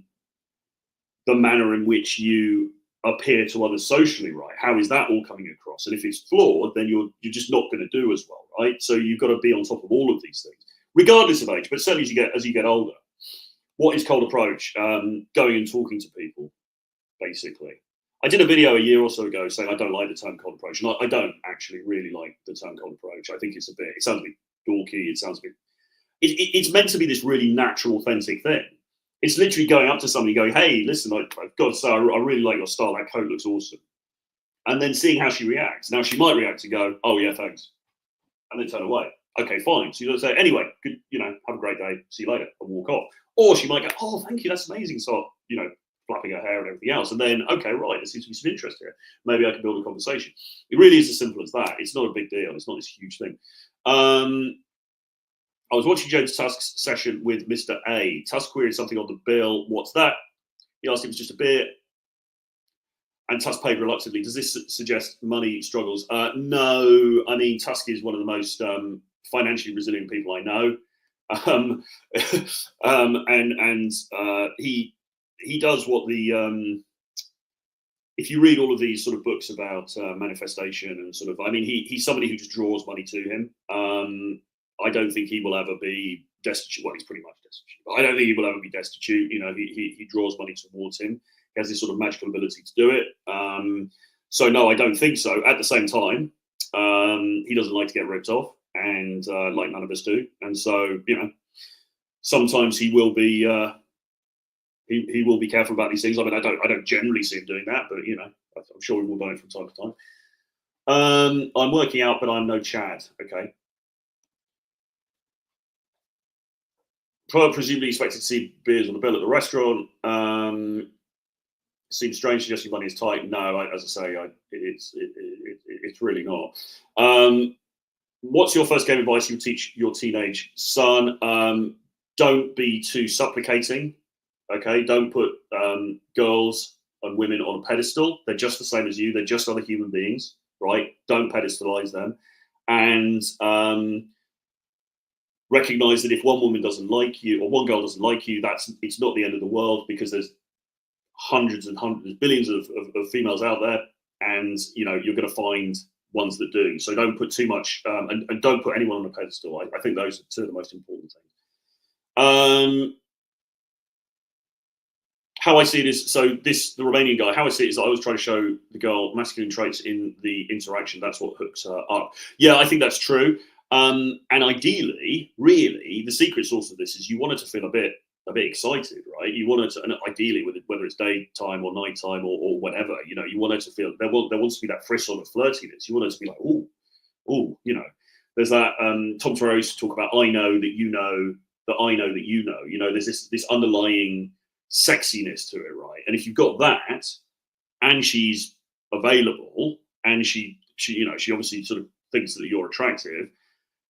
manner in which you appear to others socially, right? How is that all coming across? And if it's flawed, then you're just not going to do as well, right? So you've got to be on top of all of these things, regardless of age, but certainly as you get older. What is cold approach? Going and talking to people, basically. I did a video a year or so ago saying I don't like the term cold approach, and I don't actually really like the term cold approach. I think it sounds a bit dorky. It sounds a bit. It's meant to be this really natural, authentic thing. It's literally going up to somebody going, "Hey, listen, I've got to say, I really like your style. That coat looks awesome," and then seeing how she reacts. Now she might react to go, "Oh yeah, thanks," and then turn away. Okay, fine. So you don't say, "Anyway, good, have a great day. See you later," and walk off. Or she might go, "Oh, thank you, that's amazing." So flapping her hair and everything else, and then okay, right, there seems to be some interest here. Maybe I can build a conversation. It really is as simple as that. It's not a big deal. It's not this huge thing. I was watching James Tusk's session with Mr. A. Tusk queried something on the bill. What's that? He asked if it was just a beer. And Tusk paid reluctantly. Does this suggest money struggles? No. I mean, Tusk is one of the most financially resilient people I know. He does what the if you read all of these sort of books about manifestation and sort of, I mean, he's somebody who just draws money to him. I don't think he will ever be destitute. Well, he's pretty much destitute. But I don't think he will ever be destitute. He draws money towards him. He has this sort of magical ability to do it. So no, I don't think so. At the same time, he doesn't like to get ripped off, and like none of us do. And so, sometimes he will be he will be careful about these things. I mean, I don't generally see him doing that, but I'm sure he will do it from time to time. I'm working out, but I'm no Chad. Okay. Presumably expected to see beers on the bill at the restaurant. Seems strange suggesting money is tight. No, as I say, it's really not. What's your first game advice you would teach your teenage son? Don't be too supplicating. Okay, don't put girls and women on a pedestal. They're just the same as you. They're just other human beings, right? Don't pedestalize them, and recognize that if one woman doesn't like you or one girl doesn't like you, it's not the end of the world, because there's hundreds and hundreds, billions of females out there, and you're going to find ones that do. So don't put too much, and don't put anyone on a pedestal. I think those are two of the most important things. How I see it is, so the Romanian guy, how I see it is I always try to show the girl masculine traits in the interaction. That's what hooks her up. Yeah, I think that's true. And ideally, really, the secret source of this is you want her to feel a bit excited, right? You want her to, and ideally, whether it's daytime or nighttime or whatever, you want her to feel there wants to be that frisson of flirtiness. You want her to be like, oh, there's that. Tom Ferrier used to talk about, I know that you know that I know that you know. There's this underlying sexiness to it, right? And if you've got that, and she's available, and she obviously sort of thinks that you're attractive,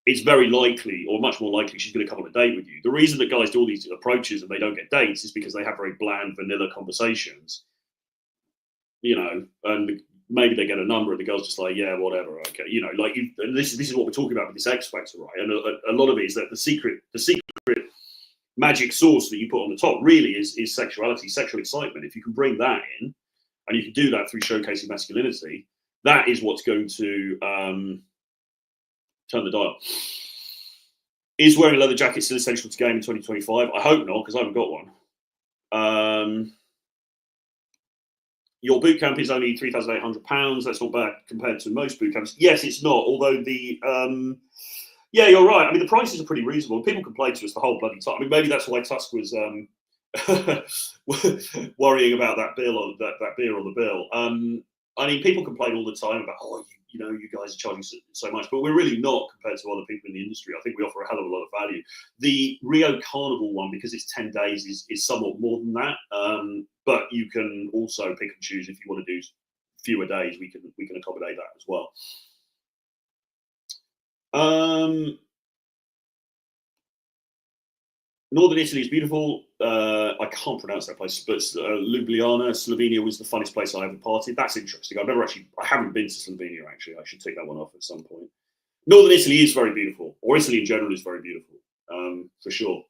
it's very likely, or much more likely, she's going to come on a date with you. The reason that guys do all these approaches and they don't get dates is because they have very bland, vanilla conversations, and maybe they get a number and the girl's just like, yeah, whatever, okay, and this is what we're talking about with this X Factor, right? And a lot of it is that the secret magic sauce that you put on the top really is sexuality, sexual excitement. If you can bring that in, and you can do that through showcasing masculinity, that is what's going to turn the dial. Is wearing a leather jacket still essential to game in 2025? I hope not, because I haven't got one. Your boot camp is only £3,800. That's not bad compared to most boot camps. Yes, it's not. Although yeah, you're right. I mean, the prices are pretty reasonable. People complain to us the whole bloody time. I mean, maybe that's why Tusk was worrying about that beer on the bill. I mean, people complain all the time about, you guys are charging so much, but we're really not compared to other people in the industry. I think we offer a hell of a lot of value. The Rio Carnival one, because it's 10 days, is somewhat more than that. But you can also pick and choose if you want to do fewer days. We can accommodate that as well. Northern Italy is beautiful. I can't pronounce that place, but Ljubljana, Slovenia was the funnest place I ever partied. That's interesting. I haven't been to Slovenia, actually. I should take that one off at some point. Northern Italy is very beautiful, or Italy in general is very beautiful, for sure.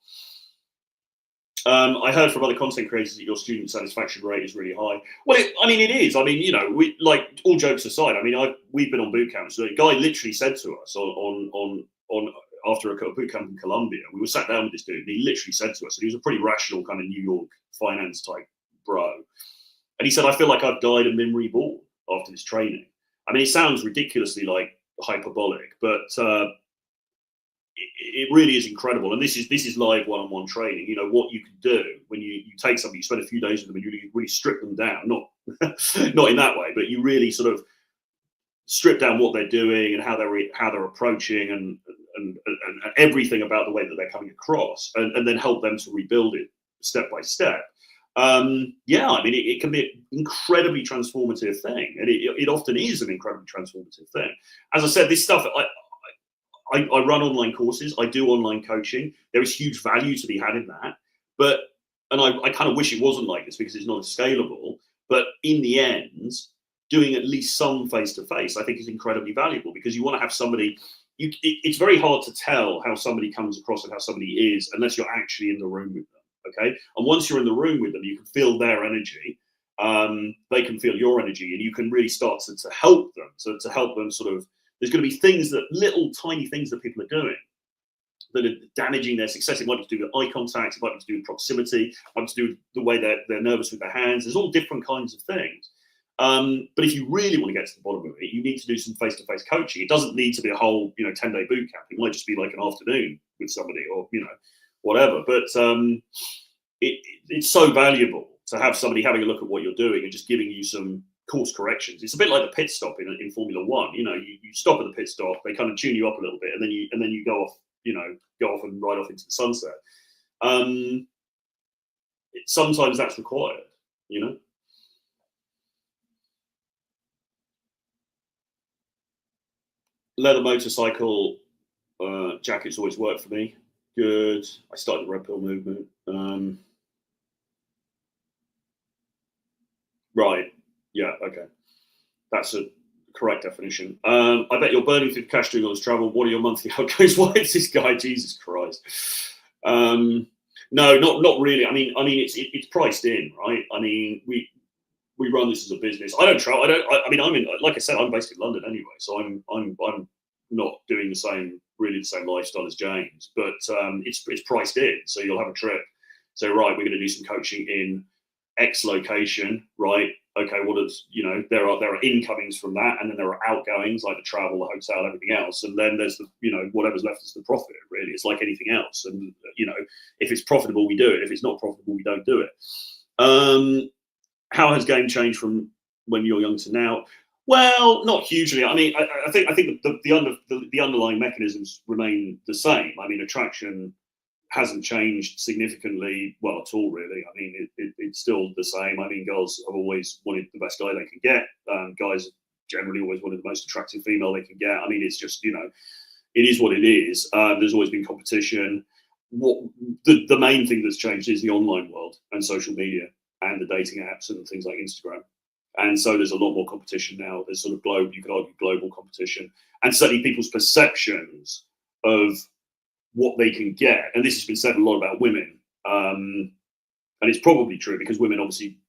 I heard from other content creators that your student satisfaction rate is really high. Well, it is. I mean, we, like, all jokes aside, I mean, we've been on boot camps. So a guy literally said to us on after a boot camp in Colombia, we were sat down with this dude, and he literally said to us, and he was a pretty rational kind of New York finance type bro. And he said, I feel like I've died a memory born after this training. I mean, it sounds ridiculously like hyperbolic, but it really is incredible. And this is live one-on-one training. You know what you can do when you take somebody, you spend a few days with them, and you really strip them down. Not not in that way, but you really sort of strip down what they're doing and how they're approaching and everything about the way that they're coming across, and then help them to rebuild it step by step. Yeah, I mean, it can be an incredibly transformative thing, and it often is an incredibly transformative thing. As I said, this stuff, I run online courses, I do online coaching. There is huge value to be had in that, but and I kind of wish it wasn't like this because it's not scalable. But in the end, doing at least some face to face, I think, is incredibly valuable, because you want to have somebody. It's very hard to tell how somebody comes across and how somebody is unless you're actually in the room with them. Okay, and once you're in the room with them, you can feel their energy. They can feel your energy, and you can really start to help them. So to help them sort of, there's going to be things that little tiny things that people are doing that are damaging their success. It might be to do with eye contact, it might be to do with proximity, it might be to do with the way they're nervous with their hands. There's all different kinds of things. But if you really want to get to the bottom of it, you need to do some face-to-face coaching. It doesn't need to be a whole 10-day boot camp. It might just be like an afternoon with somebody, or whatever. But it's so valuable to have somebody having a look at what you're doing and just giving you some course corrections. It's a bit like the pit stop in Formula One. You stop at the pit stop, they kind of tune you up a little bit, and then you go off, and ride off into the sunset. Sometimes that's required, Leather motorcycle jackets always work for me. Good. I started the Red Pill movement. Right. Yeah. Okay. That's a correct definition. I bet you're burning through cash doing all this travel. What are your monthly outgoings? Why is this guy? Jesus Christ. No, not really. I mean, it's priced in, right? I mean, we run this as a business. I don't travel. Like I said, I'm based in London anyway, so I'm not doing the same lifestyle as James, but it's priced in. So you'll have a trip. So right, we're going to do some coaching in X location, right? Okay, there are incomings from that, and then there are outgoings like the travel, the hotel, everything else, and then there's the whatever's left is the profit. Really, it's like anything else, and if it's profitable, we do it. If it's not profitable, we don't do it. How has game changed from when you're young to now? Well, not hugely. I mean, I think the underlying mechanisms remain the same. I mean, attraction hasn't changed significantly, well, at all, really. I mean, it's still the same. I mean, girls have always wanted the best guy they can get. Guys generally always wanted the most attractive female they can get. I mean, it's just, it is what it is. There's always been competition. What the main thing that's changed is the online world and social media and the dating apps and things like Instagram. And so there's a lot more competition now. There's sort of you could argue global competition, and certainly people's perceptions of what they can get. And this has been said a lot about women. And it's probably true, because women, obviously,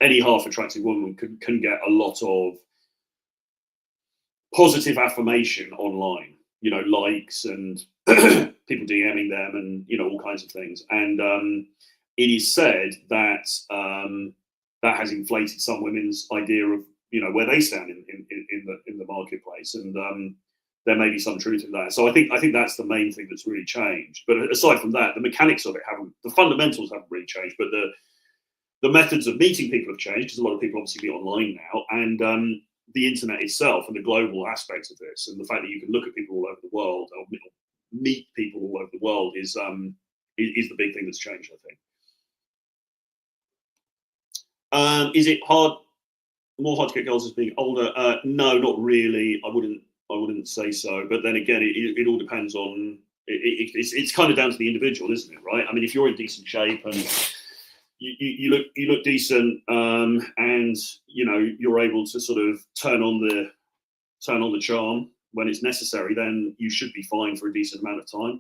any half attractive woman can get a lot of positive affirmation online, likes and people DMing them and, all kinds of things. And it is said that that has inflated some women's idea of, where they stand in the marketplace. And there may be some truth in that. So I think that's the main thing that's really changed. But aside from that, the mechanics of it the fundamentals haven't really changed, but the methods of meeting people have changed, because a lot of people obviously meet online now, and the internet itself and the global aspects of this, and the fact that you can look at people all over the world, or meet people all over the world, is the big thing that's changed, I think. Is it more hard to get girls as being older? No, not really. I wouldn't say so. But then again, it all depends on. It's kind of down to the individual, isn't it? Right. I mean, if you're in decent shape and you look decent, and you're able to sort of turn on the charm when it's necessary, then you should be fine for a decent amount of time.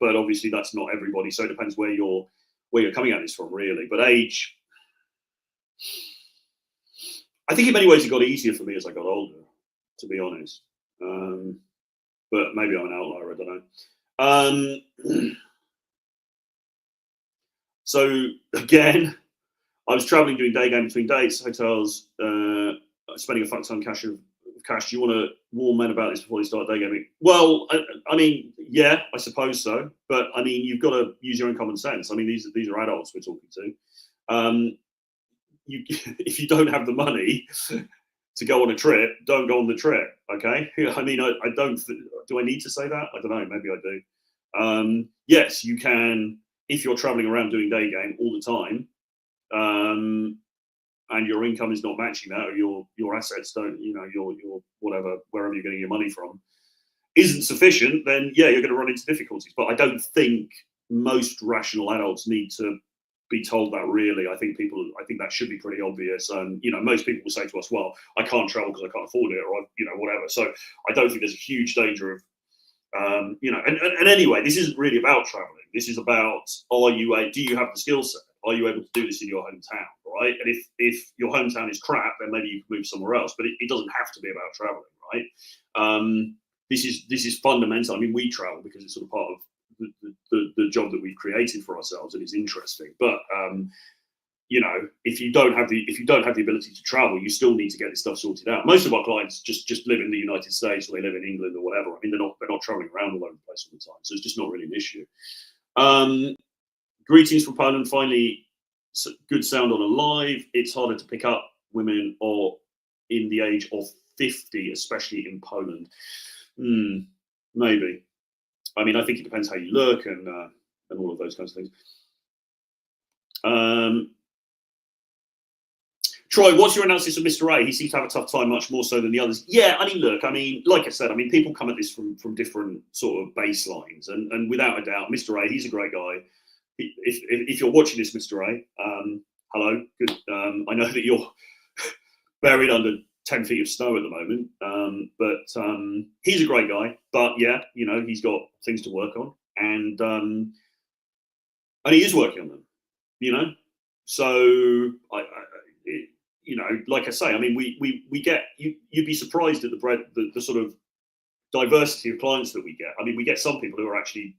But obviously, that's not everybody. So it depends where you're coming at this from, really. But age, I think in many ways it got easier for me as I got older, to be honest. But maybe I'm an outlier, I don't know. So again, I was traveling doing day game between dates, hotels, spending a fuck ton of cash. Do you want to warn men about this before they start day gaming? Well, I mean, yeah, I suppose so. But I mean, you've got to use your own common sense. I mean, these are adults we're talking to. If you don't have the money to go on a trip, don't go on the trip. Okay. I mean, I don't. Do I need to say that? I don't know. Maybe I do. Yes, you can if you're traveling around doing day game all the time. And your income is not matching that, or your assets don't, your whatever, wherever you're getting your money from, isn't sufficient, then yeah, you're going to run into difficulties. But I don't think most rational adults need to be told that. Really, I think that should be pretty obvious. And most people will say to us, "Well, I can't travel because I can't afford it," or whatever. So I don't think there's a huge danger of, and anyway, this isn't really about traveling. This is about, do you have the skill set? Are you able to do this in your hometown, right? And if your hometown is crap, then maybe you can move somewhere else. But it doesn't have to be about traveling, right? This is fundamental. I mean, we travel because it's sort of part of the job that we've created for ourselves, and it's interesting. But if you don't have the ability to travel, you still need to get this stuff sorted out. Most of our clients just live in the United States, or they live in England or whatever. I mean, they're not traveling around all over the place all the time, so it's just not really an issue. Greetings from Poland. Finally, good sound on a live. It's harder to pick up women or in the age of 50, especially in Poland. Maybe. I mean, I think it depends how you look and all of those kinds of things. Troy, what's your analysis of Mr. A? He seems to have a tough time, much more so than the others. Yeah, I mean, look, like I said, people come at this from different sort of baselines, and without a doubt, Mr. A, he's a great guy. If you're watching this, Mr. A, hello, good. I know that you're buried under 10 feet of snow at the moment, but he's a great guy. But yeah, he's got things to work on, and he is working on them. So like I say, I mean, we get you'd be surprised at the sort of diversity of clients that we get. I mean, we get some people who are actually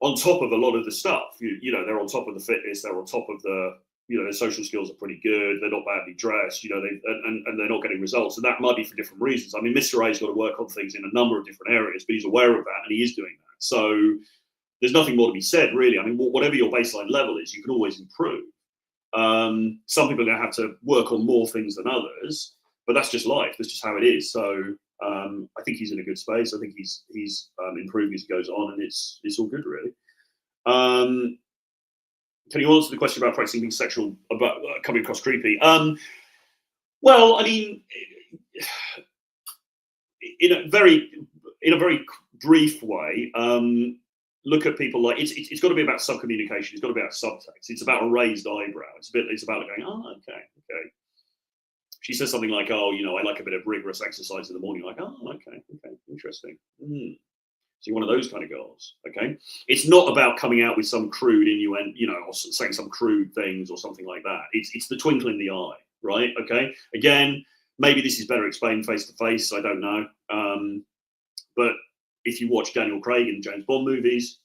on top of a lot of the stuff. They're on top of the fitness, they're on top of the, their social skills are pretty good, they're not badly dressed, and they're not getting results. And that might be for different reasons. I mean, Mr. A's got to work on things in a number of different areas, but he's aware of that and he is doing that. So there's nothing more to be said, really. I mean, whatever your baseline level is, you can always improve. Some people are going to have to work on more things than others, but that's just life. That's just how it is. So I think he's in a good space. I think he's improving as he goes on, and it's all good, really. Can you answer the question about practicing being sexual, about coming across creepy? Well, I mean, in a very brief way, look at people like it's got to be about subcommunication. It's got to be about subtext. It's about a raised eyebrow. It's about going, oh, okay. She says something like, oh, I like a bit of rigorous exercise in the morning. Like, oh, okay, interesting. So you're one of those kind of girls, okay? It's not about coming out with some crude innuendo, or saying some crude things or something like that. It's the twinkle in the eye, right? Okay. Again, maybe this is better explained face to face. I don't know. But if you watch Daniel Craig in James Bond movies,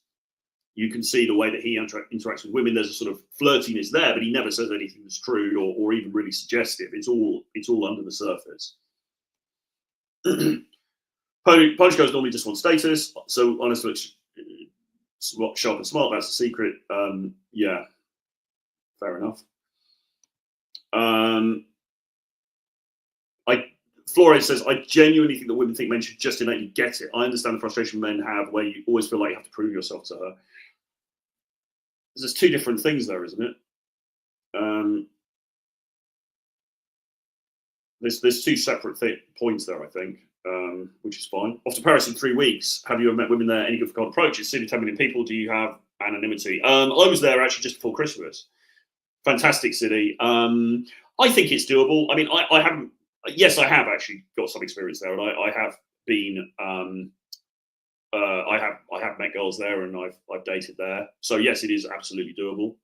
you can see the way that he interacts with women. There's a sort of flirtiness there, but he never says anything that's crude or even really suggestive. It's all under the surface. Polish girls normally just want status, so honestly, looks sharp and smart. That's the secret. Yeah, fair enough. Flores says, I genuinely think that women think men should just innately get it. I understand the frustration men have where you always feel like you have to prove yourself to her. There's two different things there, isn't it? There's two separate points there, I think, which is fine. Off to Paris in 3 weeks. Have you ever met women there? Any good for cold approaches? City, 10 million people. Do you have anonymity? I was there actually just before Christmas. Fantastic city. I think it's doable. I mean, I haven't. Yes, I have actually got some experience there, and I have been. I have met girls there, and I've dated there. So yes, it is absolutely doable.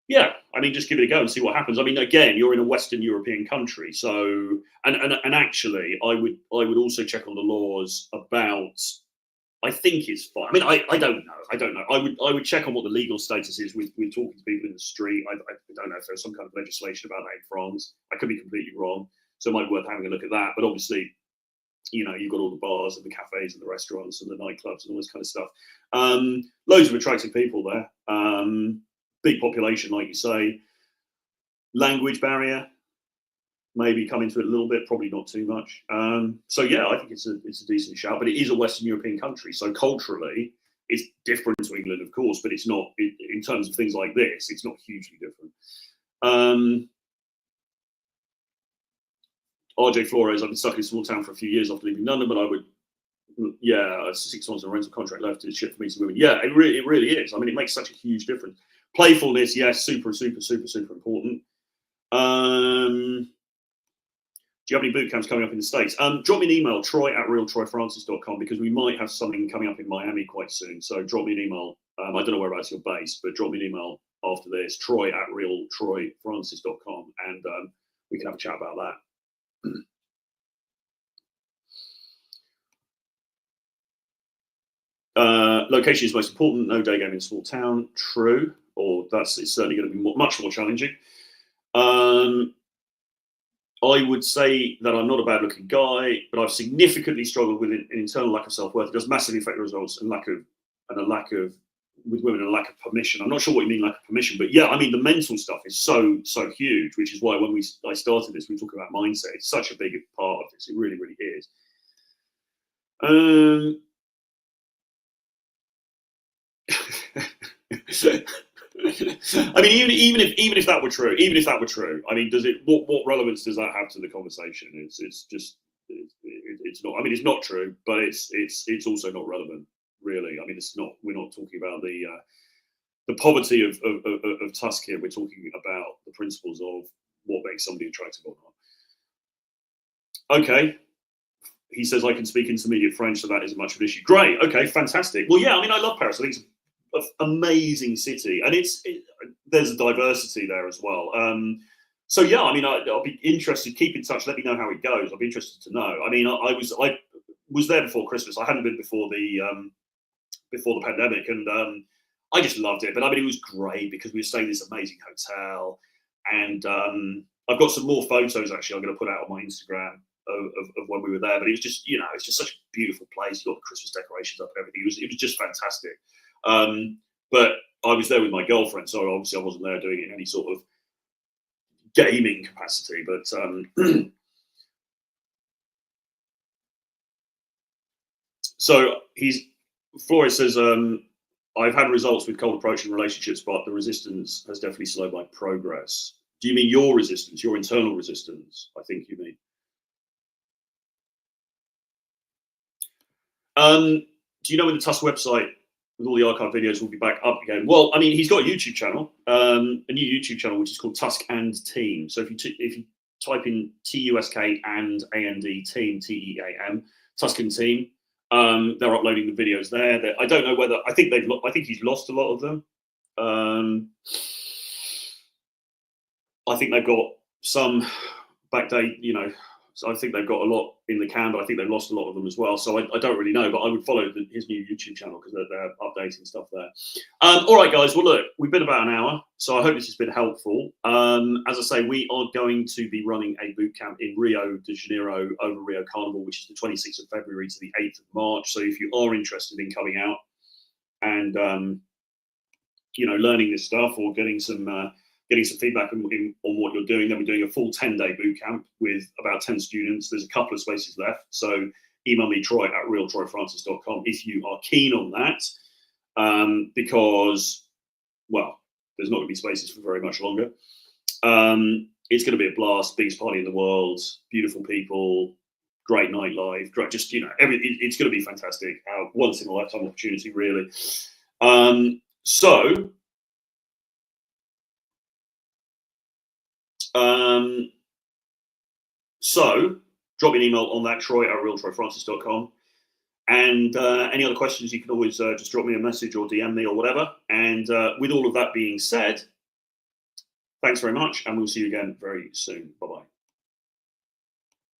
Yeah, I mean, just give it a go and see what happens. I mean, again, you're in a Western European country, so and actually, I would also check on the laws about I think it's fine. I mean, I don't know. I don't know. I would check on what the legal status is with talking to people in the street. I don't know if there's some kind of legislation about that in France. I could be completely wrong. So it might be worth having a look at that. But obviously, you know, you've got all the bars and the cafes and the restaurants and the nightclubs and all this kind of stuff. Loads of attractive people there. Big population, like you say. Language barrier, maybe come into it a little bit, probably not too much. So yeah, I think it's a decent shout, but it is a Western European country, so culturally it's different to England, of course, but it's not in terms of things like this. It's not hugely different. RJ Flores, I've been stuck in a small town for a few years after leaving London, but I would, 6 months of rental contract left is shit for me to move in. Yeah, it really is. I mean, it makes such a huge difference. Playfulness, yes, super important. Do you have any boot camps coming up in the States? Drop me an email, troy@realtroyfrancis.com, because we might have something coming up in Miami quite soon. So drop me an email. I don't know whereabouts you're based, but drop me an email after this, troy@realtroyfrancis.com, and we can have a chat about that. Location is most important. No day game in a small town. True, or it's certainly going to be much more challenging. I would say that I'm not a bad-looking guy, but I've significantly struggled with an internal lack of self-worth. It does massively affect the results and a lack of with women, and a lack of permission. I'm not sure what you mean, lack of permission, but yeah, I mean the mental stuff is so huge, which is why when I started this, we talk about mindset. It's such a big part of this. It really is. I mean, even if that were true, I mean, what relevance does that have to the conversation? It's not. I mean, it's not true, but it's also not relevant, really. I mean, we're not talking about the poverty of Tusk here. We're talking about the principles of what makes somebody attractive or not. Okay. He says I can speak intermediate French, so that isn't much of an issue. Great. Okay, fantastic. Well, yeah, I mean, I love Paris. I think it's an amazing city, and there's a diversity there as well. So yeah, I mean, I'll be interested. Keep in touch. Let me know how it goes. I'll be interested to know. I mean, I was there before Christmas. I hadn't been before the pandemic, and I just loved it. But I mean, it was great because we were staying in this amazing hotel, and I've got some more photos actually. I'm going to put out on my Instagram of when we were there. But it was just, it's just such a beautiful place. You got the Christmas decorations up and everything. It was just fantastic. But I was there with my girlfriend, so obviously I wasn't there doing it in any sort of gaming capacity. But so Flores says, I've had results with cold approach in relationships, but the resistance has definitely slowed my progress. Do you mean your resistance, your internal resistance? I think you mean. Do you know when the Tusk website with all the archive videos will be back up again? Well, I mean, he's got a YouTube channel, a new YouTube channel, which is called Tusk and Team. So if you type in TUSK and AND Team, TEAM, Tusk and Team, they're uploading the videos there. I don't know whether I think he's lost a lot of them. I think they've got some backdate, so I think they've got a lot in the can, but I think they've lost a lot of them as well. So I don't really know, but I would follow his new YouTube channel because they're updating stuff there. All right, guys. Well, look, we've been about an hour, so I hope this has been helpful. As I say, we are going to be running a boot camp in Rio de Janeiro over Rio Carnival, which is the 26th of February to the 8th of March. So if you are interested in coming out and learning this stuff or getting some feedback on what you're doing, then we're doing a full 10-day boot camp with about 10 students. There's a couple of spaces left, so email me, troy@realtroyfrancis.com, if you are keen on that, because, well, there's not going to be spaces for very much longer. It's going to be a blast, biggest party in the world, beautiful people, great nightlife, great, just, it's going to be fantastic. Once in a lifetime opportunity, really. So drop me an email on that, troy@realtroyfrancis.com. And any other questions, you can always just drop me a message or DM me or whatever. And with all of that being said, thanks very much, and we'll see you again very soon. Bye-bye.